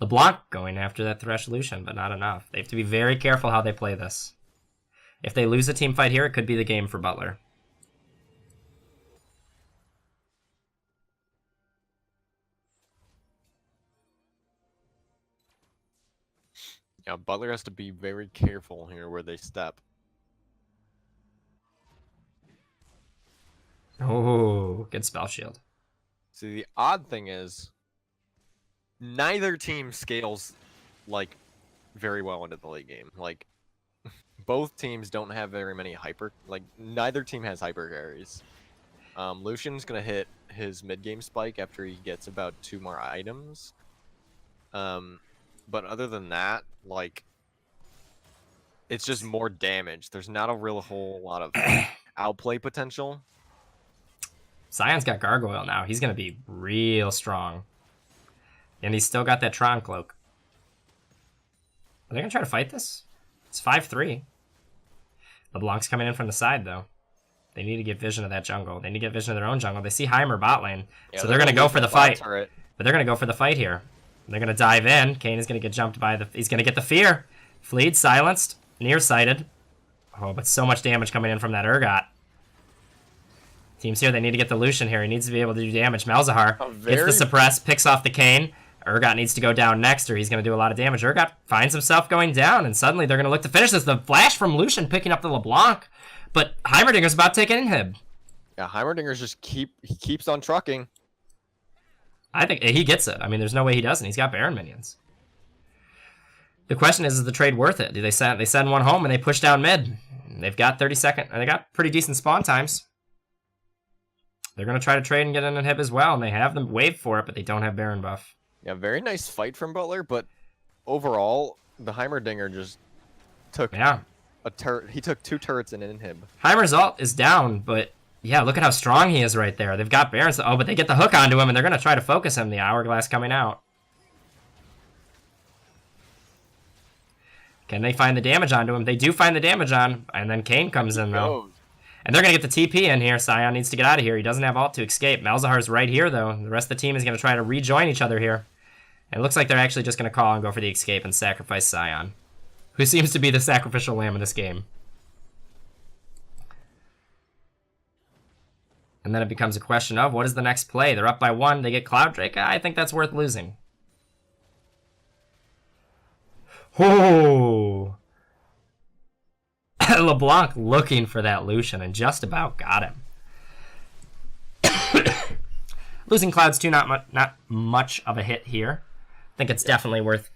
LeBlanc going after that Thresh Lucian, but not enough. They have to be very careful how they play this. If they lose a team fight here, it could be the game for Butler. Yeah, Butler has to be very careful here where they step. Oh, good spell shield. See, the odd thing is, neither team scales, like, very well into the late game. Like, both teams don't have very many neither team has hyper carries. Lucian's gonna hit his mid-game spike after he gets about 2 more items. But other than that, like, it's just more damage. There's not a whole lot of outplay potential. Sion's got Gargoyle now. He's going to be real strong. And he's still got that Tron cloak. Are they going to try to fight this? It's 5-3. LeBlanc's coming in from the side, though. They need to get vision of that jungle. They need to get vision of their own jungle. They see Heimer bot lane. Yeah, so they're going to go for the fight. But they're going to go for the fight here. They're going to dive in. Kane is going to get jumped by the... He's going to get the fear. Fleed, silenced, nearsighted. Oh, but so much damage coming in from that Urgot. Teams here, they need to get the Lucian here. He needs to be able to do damage. Malzahar gets the suppress, picks off the Kane. Urgot needs to go down next, or he's going to do a lot of damage. Urgot finds himself going down, and suddenly they're going to look to finish this. The flash from Lucian picking up the LeBlanc, but Heimerdinger's about to take an inhib. Yeah, Heimerdinger's just keeps on trucking. I think he gets it. I mean, there's no way he doesn't. He's got Baron minions. The question is the trade worth it? Do they send one home and they push down mid? They've got 30 second, and they got pretty decent spawn times. They're going to try to trade and get an inhib as well, and they have the wave for it, but they don't have Baron buff. Yeah, very nice fight from Butler, but overall, the Heimerdinger just took a turret. He took 2 turrets and an inhib. Heimer's ult is down, but yeah, look at how strong he is right there. They've got Barons. Oh, but they get the hook onto him, and they're going to try to focus him. The Hourglass coming out. Can they find the damage onto him? They do find the damage on, and then Kayn comes in, though. And they're going to get the TP in here. Sion needs to get out of here. He doesn't have ult to escape. Malzahar's right here, though. The rest of the team is going to try to rejoin each other here. And it looks like they're actually just going to call and go for the escape and sacrifice Sion, who seems to be the sacrificial lamb in this game. And then it becomes a question of, what is the next play? They're up by 1. They get Cloud Drake. I think that's worth losing. Oh! LeBlanc looking for that Lucian and just about got him. Losing Cloud's 2, not much of a hit here. I think it's definitely worth...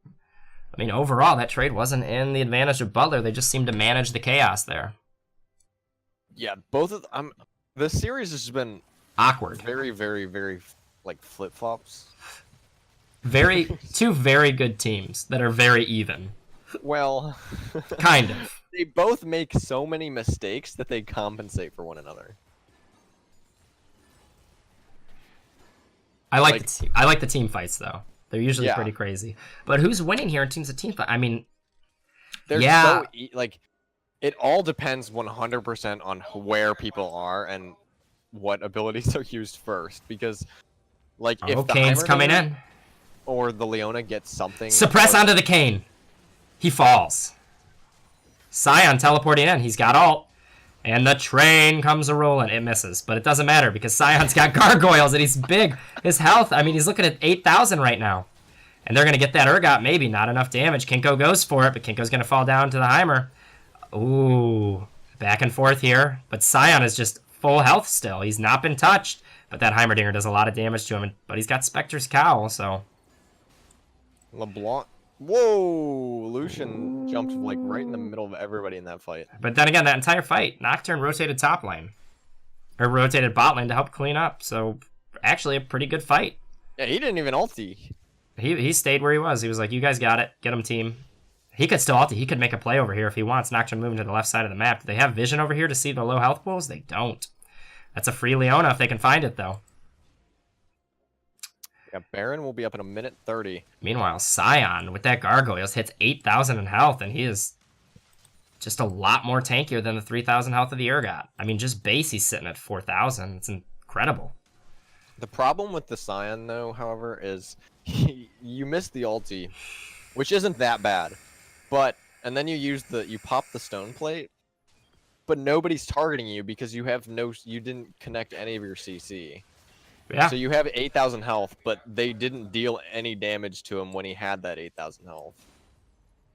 I mean, overall, that trade wasn't in the advantage of Butler. They just seemed to manage the chaos there. Yeah, both of them. The series has been awkward. Very, very, very, like, flip-flops. Two very good teams that are very even. Well, kind of. They both make so many mistakes that they compensate for one another. I like the team fights though. They're usually pretty crazy. But who's winning here in teams of team fight? I mean, they're so like it all depends 100% on where people are and what abilities are used first. Because like if the Kane's coming in or the Leona gets something, suppress onto the Kane. He falls. Sion teleporting in. He's got ult. And the train comes a-rolling. It misses. But it doesn't matter because Sion's got gargoyles and he's big. His health, I mean, he's looking at 8,000 right now. And they're going to get that Urgot. Maybe. Not enough damage. Kinko goes for it, but Kinko's going to fall down to the Heimer. Ooh. Back and forth here. But Sion is just full health still. He's not been touched. But that Heimerdinger does a lot of damage to him. But he's got Spectre's Cowl, so... LeBlanc... Whoa! Lucian jumped like right in the middle of everybody in that fight. But then again, that entire fight, Nocturne rotated top lane. Or rotated bot lane to help clean up. So, actually a pretty good fight. Yeah, he didn't even ulti. He stayed where he was. He was like, you guys got it. Get him, team. He could still ulti. He could make a play over here if he wants. Nocturne moving to the left side of the map. Do they have vision over here to see the low health pools? They don't. That's a free Leona if they can find it, though. Yeah, Baron will be up in a minute 30. Meanwhile, Sion, with that Gargoyles, hits 8,000 in health, and he is just a lot more tankier than the 3,000 health of the Urgot. I mean, just base, he's sitting at 4,000. It's incredible. The problem with the Sion, though, however, is you miss the ulti, which isn't that bad. But, and then you pop the stone plate, but nobody's targeting you because you didn't connect any of your CC. Yeah. So you have 8,000 health, but they didn't deal any damage to him when he had that 8,000 health.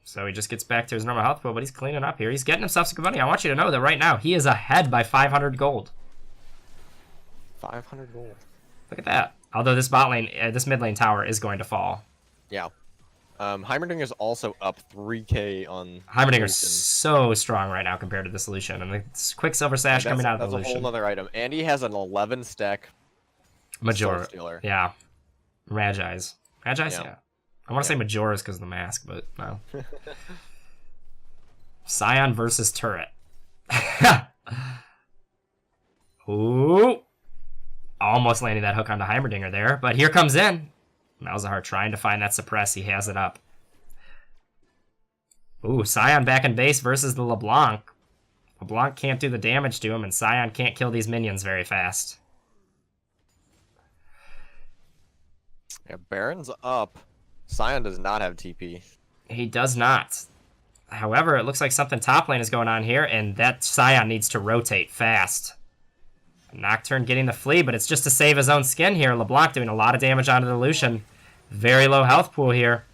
So he just gets back to his normal health pool, but he's cleaning up here. He's getting himself some good money. I want you to know that right now, he is ahead by 500 gold. 500 gold. Look at that. Although this bot lane, this mid lane tower is going to fall. Yeah. Heimerdinger's also up 3k on... Heimerdinger's so strong right now compared to the solution. And the Quicksilver Sash coming out of the Lucian. That's a whole other item. And he has an 11 stack... Major, yeah. Magi's. Magi's, yeah. I want to say Majora's because of the mask, but no. Sion versus Turret. Ooh. Almost landing that hook onto Heimerdinger there, but here comes in. Malzahar trying to find that suppress. He has it up. Ooh, Sion back in base versus the LeBlanc. LeBlanc can't do the damage to him, and Sion can't kill these minions very fast. Yeah, Baron's up. Sion does not have TP. He does not. However, it looks like something top lane is going on here, and that Sion needs to rotate fast. Nocturne getting the flea, but it's just to save his own skin here. LeBlanc doing a lot of damage onto the Lucian. Very low health pool here.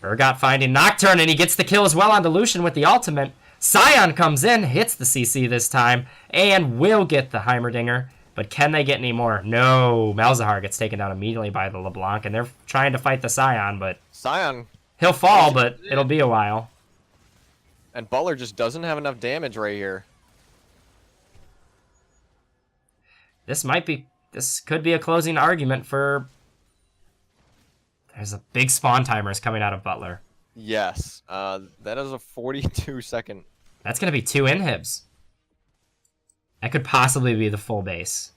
Urgot finding Nocturne, and he gets the kill as well onto Lucian with the ultimate. Sion comes in, hits the CC this time, and will get the Heimerdinger. But can they get any more? No. Malzahar gets taken down immediately by the LeBlanc, and they're trying to fight the Scion, but Scion. he'll fall, but it'll be a while. And Butler just doesn't have enough damage right here. This could be a closing argument for... There's a big spawn timers coming out of Butler. Yes. That is a 42-second. That's going to be 2 inhibs. That could possibly be the full base.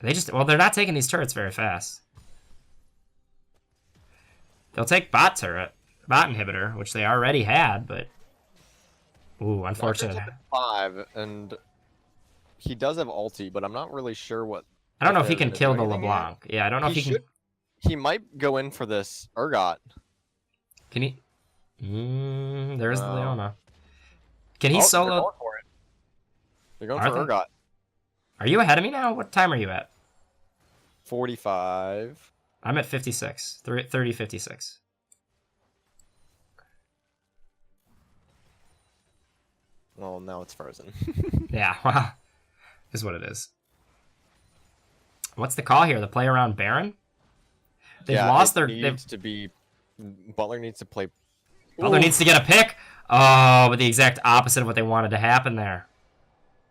They're not taking these turrets very fast. They'll take bot inhibitor, which they already had, but... Ooh, unfortunate. 5, and he does have ulti, but I'm not really sure what... I don't know if he can kill the LeBlanc. Yeah, I don't know if he can... He might go in for this Urgot. Can he? There's the Leona. Can he solo? They're going for it. They're going for Urgot. Are you ahead of me now? What time are you at? 45. I'm at 56. 30, 56. Well, now it's frozen. Yeah, well, is what it is. What's the call here? The play around Baron? They've lost their... Butler needs to play... Butler needs to get a pick? Oh, but the exact opposite of what they wanted to happen there.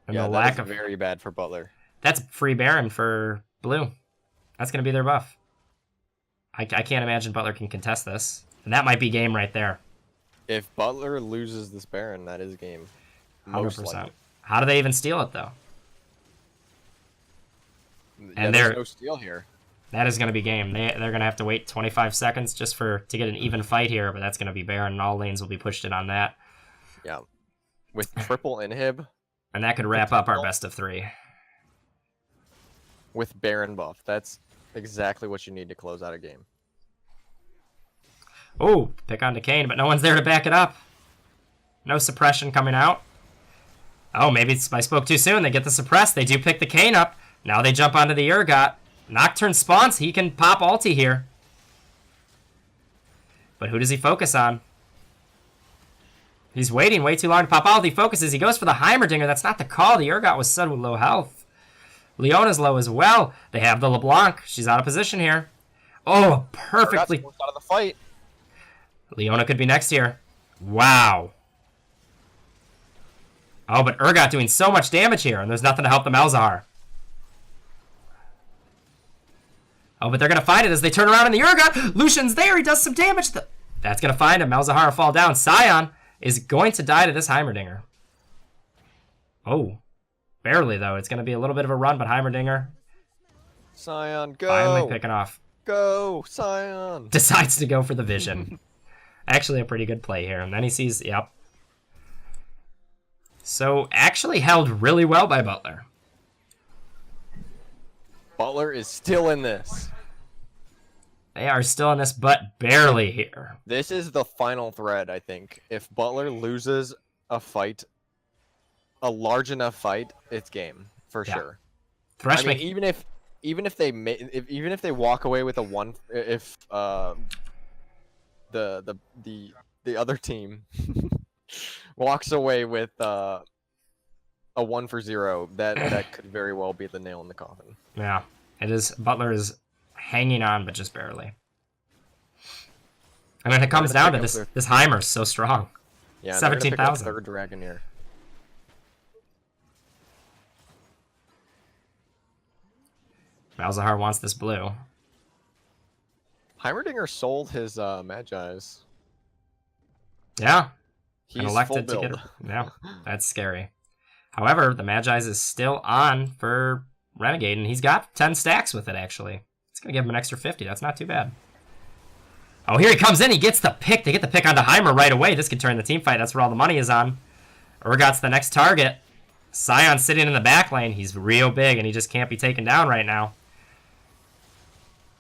And the lack of... very bad for Butler. That's free Baron for Blue. That's going to be their buff. I can't imagine Butler can contest this. And that might be game right there. If Butler loses this Baron, that is game. 100%. How do they even steal it, though? And there's no steal here. That is going to be game. They're going to have to wait 25 seconds just to get an even fight here, but that's going to be Baron, and all lanes will be pushed in on that. Yeah. With triple inhib. And that could wrap up our best of 3. With Baron buff. That's exactly what you need to close out a game. Oh, pick onto Kane, but no one's there to back it up. No suppression coming out. Oh, maybe I spoke too soon. They get the suppress. They do pick the Kane up. Now they jump onto the Urgot. Nocturne spawns. He can pop ulti here. But who does he focus on? He's waiting way too long to pop ulti. He focuses. He goes for the Heimerdinger. That's not the call. The Urgot was so low health. Leona's low as well. They have the LeBlanc. She's out of position here. Oh, perfectly. Urgot's out of the fight. Leona could be next here. Wow. Oh, but Urgot doing so much damage here, and there's nothing to help the Malzahar. Oh, but they're going to find it as they turn around in the Urgot. Lucian's there. He does some damage. That's going to find him. Malzahar will fall down. Scion is going to die to this Heimerdinger. Oh, barely, though. It's going to be a little bit of a run, but Heimerdinger... Scion, go! Finally picking off. Go, Scion! Decides to go for the vision. Actually, a pretty good play here. And then he sees... Yep. So, actually held really well by Butler. Butler is still in this. They are still in this, but barely here. This is the final thread, I think. If Butler loses a fight, a large enough fight, it's game for sure. Thresh, I mean, even if they walk away with a 1, if the other team walks away with a 1-for-0, that could very well be the nail in the coffin. Yeah, it is. Butler is hanging on, but just barely. And then it comes down to this Heimer's so strong. Yeah, 17,000. Third Dragoneer. Malzahar wants this blue. Heimerdinger sold his Magi's. Yeah. He's and elected to get it. Yeah, that's scary. However, the Magi's is still on for Renegade, and he's got 10 stacks with it, actually. It's going to give him an extra 50. That's not too bad. Oh, here he comes in. He gets the pick. They get the pick onto Heimer right away. This could turn the team fight. That's where all the money is on. Urgot's the next target. Scion sitting in the back lane. He's real big, and he just can't be taken down right now.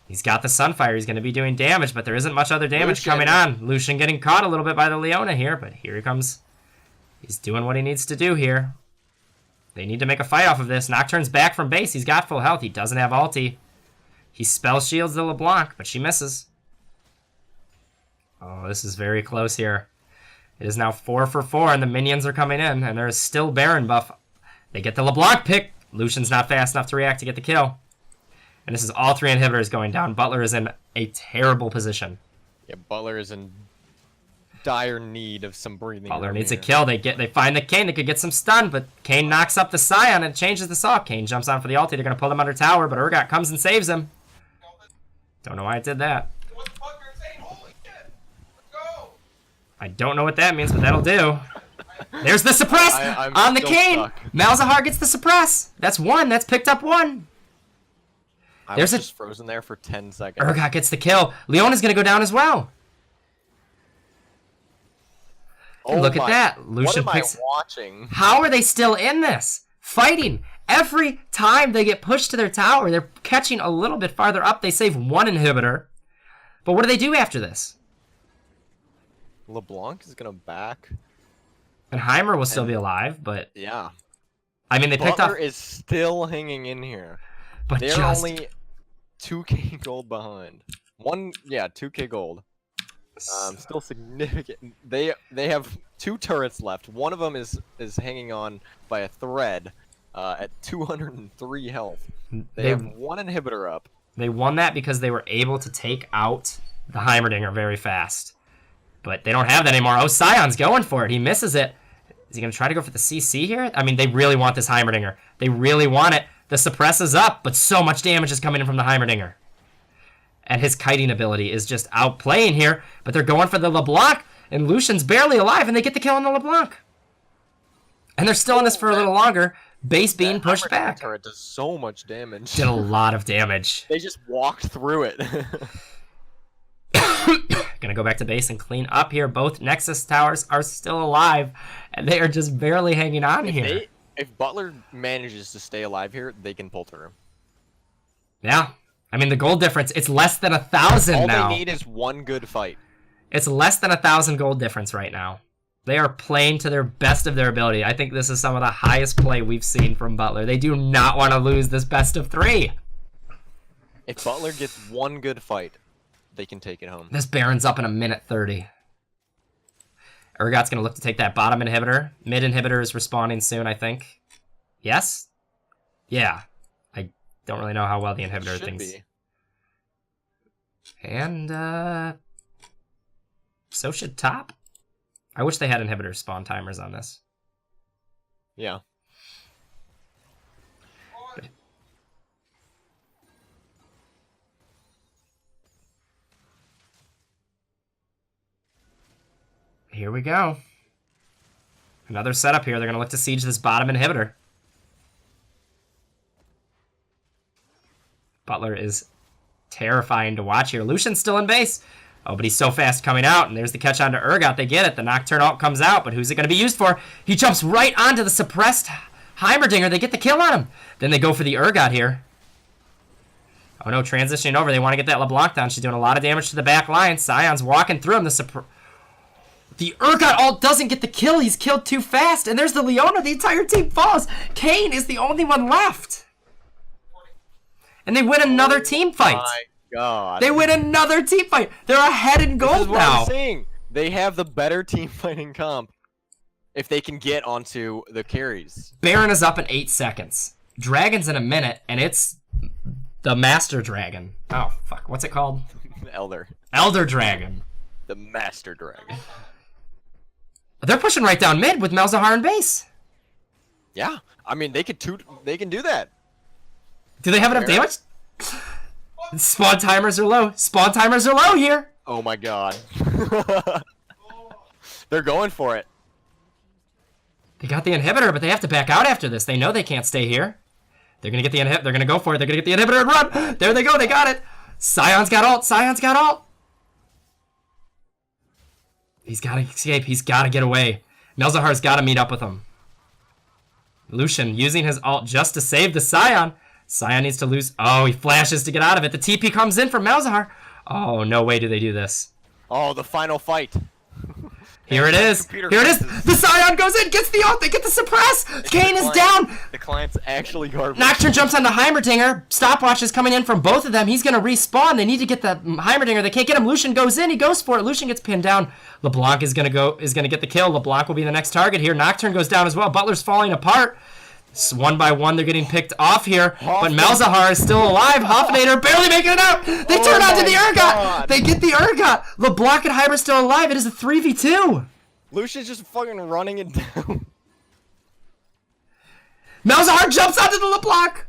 He's got the Sunfire. He's going to be doing damage, but there isn't much other damage coming on. Lucian getting caught a little bit by the Leona here, but here he comes. He's doing what he needs to do here. They need to make a fight off of this. Nocturne's back from base. He's got full health. He doesn't have ulti. He spell shields the LeBlanc, but she misses. Oh, this is very close here. It is now 4 for 4, and the minions are coming in, and there is still Baron buff. They get the LeBlanc pick. Lucian's not fast enough to react to get the kill. And this is all 3 inhibitors going down. Butler is in a terrible position. Yeah, Butler is in dire need of some breathing. Butler needs a kill. They find the Kane. They could get some stun, but Kane knocks up the Scion and changes the saw. Kane jumps on for the ulti. They're going to pull him under tower, but Urgot comes and saves him. Don't know why it did that. What the fuck are you saying? Holy shit! Let's go! I don't know what that means, but that'll do. There's the suppress on the Kane. Stuck. Malzahar gets the suppress. That's 1. That's picked up 1. There's just frozen there for 10 seconds. Urgot gets the kill. Leona's going to go down as well. Oh Look at that. Lucian what am picks. I watching? How are they still in this? Fighting. Every time they get pushed to their tower, they're catching a little bit farther up. They save 1 inhibitor. But what do they do after this? LeBlanc is gonna back. And Heimer will still be alive, but Yeah. I mean they picked up. Butler is still hanging in here. But They're just only 2k gold behind. 2k gold. Still significant. They have 2 turrets left. One of them is hanging on by a thread at 203 health. They have 1 inhibitor up. They won that because they were able to take out the Heimerdinger very fast. But they don't have that anymore. Oh, Scion's going for it. He misses it. Is he going to try to go for the CC here? I mean, they really want this Heimerdinger. They really want it. The suppress is up, but so much damage is coming in from the Heimerdinger. And his kiting ability is just outplaying here. But they're going for the LeBlanc, and Lucian's barely alive, and they get the kill on the LeBlanc. And they're still in this for a little longer. Base being pushed back. Turret does so much damage. Did a lot of damage. They just walked through it. Gonna go back to base and clean up here. Both Nexus towers are still alive, and they are just barely hanging on here. If Butler manages to stay alive here, they can pull through. Yeah. I mean, the gold difference, it's less than 1,000 now. All they need is 1 good fight. It's less than 1,000 gold difference right now. They are playing to their best of their ability. I think this is some of the highest play we've seen from Butler. They do not want to lose this best of 3. If Butler gets 1 good fight, they can take it home. This Baron's up in a minute 30. Urgot's going to look to take that bottom inhibitor. Mid inhibitor is respawning soon, I think. Yes? Yeah. I don't really know how well the inhibitor thinks. Be. And, so should top. I wish they had inhibitor spawn timers on this. Yeah. Here we go. Another setup here. They're going to look to siege this bottom inhibitor. Butler is terrifying to watch here. Lucian's still in base. Oh, but he's so fast coming out, and there's the catch onto Urgot. They get it. The Nocturne ult comes out, but who's it going to be used for? He jumps right onto the suppressed Heimerdinger. They get the kill on him. Then they go for the Urgot here. Oh no, transitioning over. They want to get that LeBlanc down. She's doing a lot of damage to the back line. Scion's walking through him. The Urgot ult doesn't get the kill. He's killed too fast. And there's the Leona. The entire team falls. Kane is the only one left. And they win another team fight. My God. They win another team fight. They're ahead in gold This is what now. I'm saying. They have the better team fighting comp if they can get onto the carries. Baron is up in 8 seconds. Dragon's in a minute, and it's the Master Dragon. Oh, fuck. What's it called? Elder. Elder Dragon. The Master Dragon. They're pushing right down mid with Malzahar in base. Yeah. I mean, they can do that. Do they have enough damage? Spawn timers are low. Spawn timers are low here. Oh my God. They're going for it. They got the inhibitor, but they have to back out after this. They know they can't stay here. They're gonna get the inhibitor. They're gonna go for it. They're gonna get the inhibitor and run. There they go. They got it. Scion's got ult. Scion's got ult. He's gotta escape. He's gotta get away. Malzahar's gotta meet up with him. Lucian using his ult just to save the Scion. Scion needs to lose. Oh, he flashes to get out of it. The TP comes in from Malzahar. Oh, no way do they do this. Oh, the final fight. Here it is. Here it is. The Scion goes in, gets the ult. They get the suppress. Kane is down. The client's actually garbage. Nocturne jumps onto Heimerdinger. Stopwatch is coming in from both of them. He's going to respawn. They need to get the Heimerdinger. They can't get him. Lucian goes in. He goes for it. Lucian gets pinned down. LeBlanc is going to get the kill. LeBlanc will be the next target here. Nocturne goes down as well. Butler's falling apart. One by one, they're getting picked off here, but Malzahar is still alive. Hoffnader barely making it out. They turn onto the Urgot. They get the Urgot. LeBlanc and Heimer still alive. It is a 3v2. Lucia's just fucking running it down. Malzahar jumps onto the LeBlanc.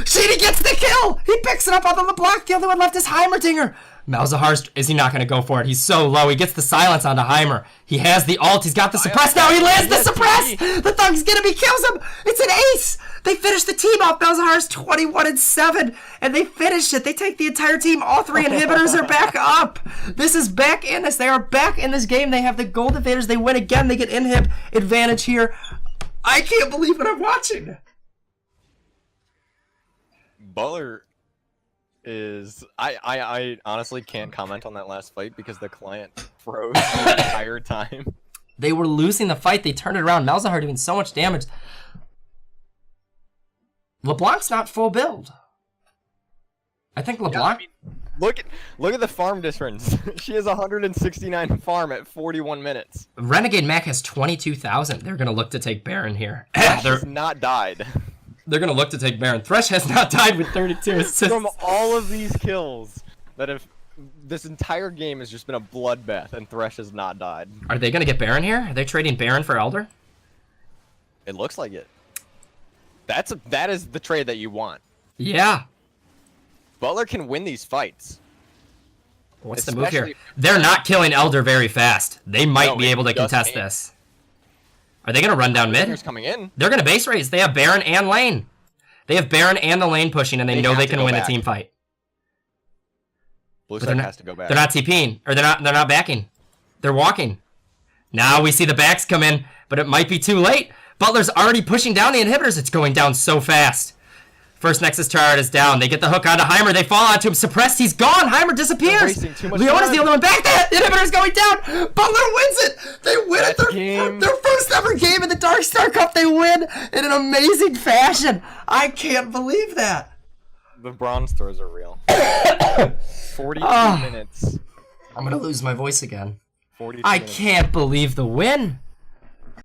Sheedy gets the kill. He picks it up on the LeBlanc. The only one left is Heimerdinger. Malzahar, is he not going to go for it? He's so low. He gets the silence onto Heimer. He has the ult. He's got the suppress now. He lands the suppress. The Thug's going to be kills him. It's an ace. They finish the team off. Malzahar's 21-7, and they finish it. They take the entire team. All three inhibitors are back up. This is back in this. They are back in this game. They have the gold advantage. They win again. They get inhib advantage here. I can't believe what I'm watching. Butler is I honestly can't comment on that last fight because the client froze the entire time. They were losing the fight. They turned it around. Malzahar doing so much damage. LeBlanc's not full build. I think LeBlanc. Yeah, I mean, look at the farm difference. She has 169 farm at 41 minutes. Renegade Mac has 22,000. They're gonna look to take Baron here. They're not died. They're gonna look to take Baron. Thresh has not died with 32 assists. From all of these kills that have, this entire game has just been a bloodbath, and Thresh has not died. Are they gonna get Baron here? Are they trading Baron for Elder? It looks like it. That is the trade that you want. Yeah. Butler can win these fights. What's the move here? They're not killing Elder very fast. They might be able to contest this. Are they going to run down mid? Coming in. They're going to base raise. They have Baron and lane. They have Baron and the lane pushing, and they know they can win a team fight. Blue side has to go back. They're not TPing, or they're not backing. They're walking. Now we see the backs come in, but it might be too late. Butler's already pushing down the inhibitors. It's going down so fast. First Nexus turret is down. They get the hook onto Heimer. They fall onto him. Suppressed. He's gone. Heimer disappears. Leona's the only one back there. The inhibitor's going down. Butler wins it. They win it. Their first ever game in the Dark Star Cup. They win in an amazing fashion. I can't believe that. The bronze throws are real. 42 minutes. I'm going to lose my voice again. 42 I minutes. can't believe the win.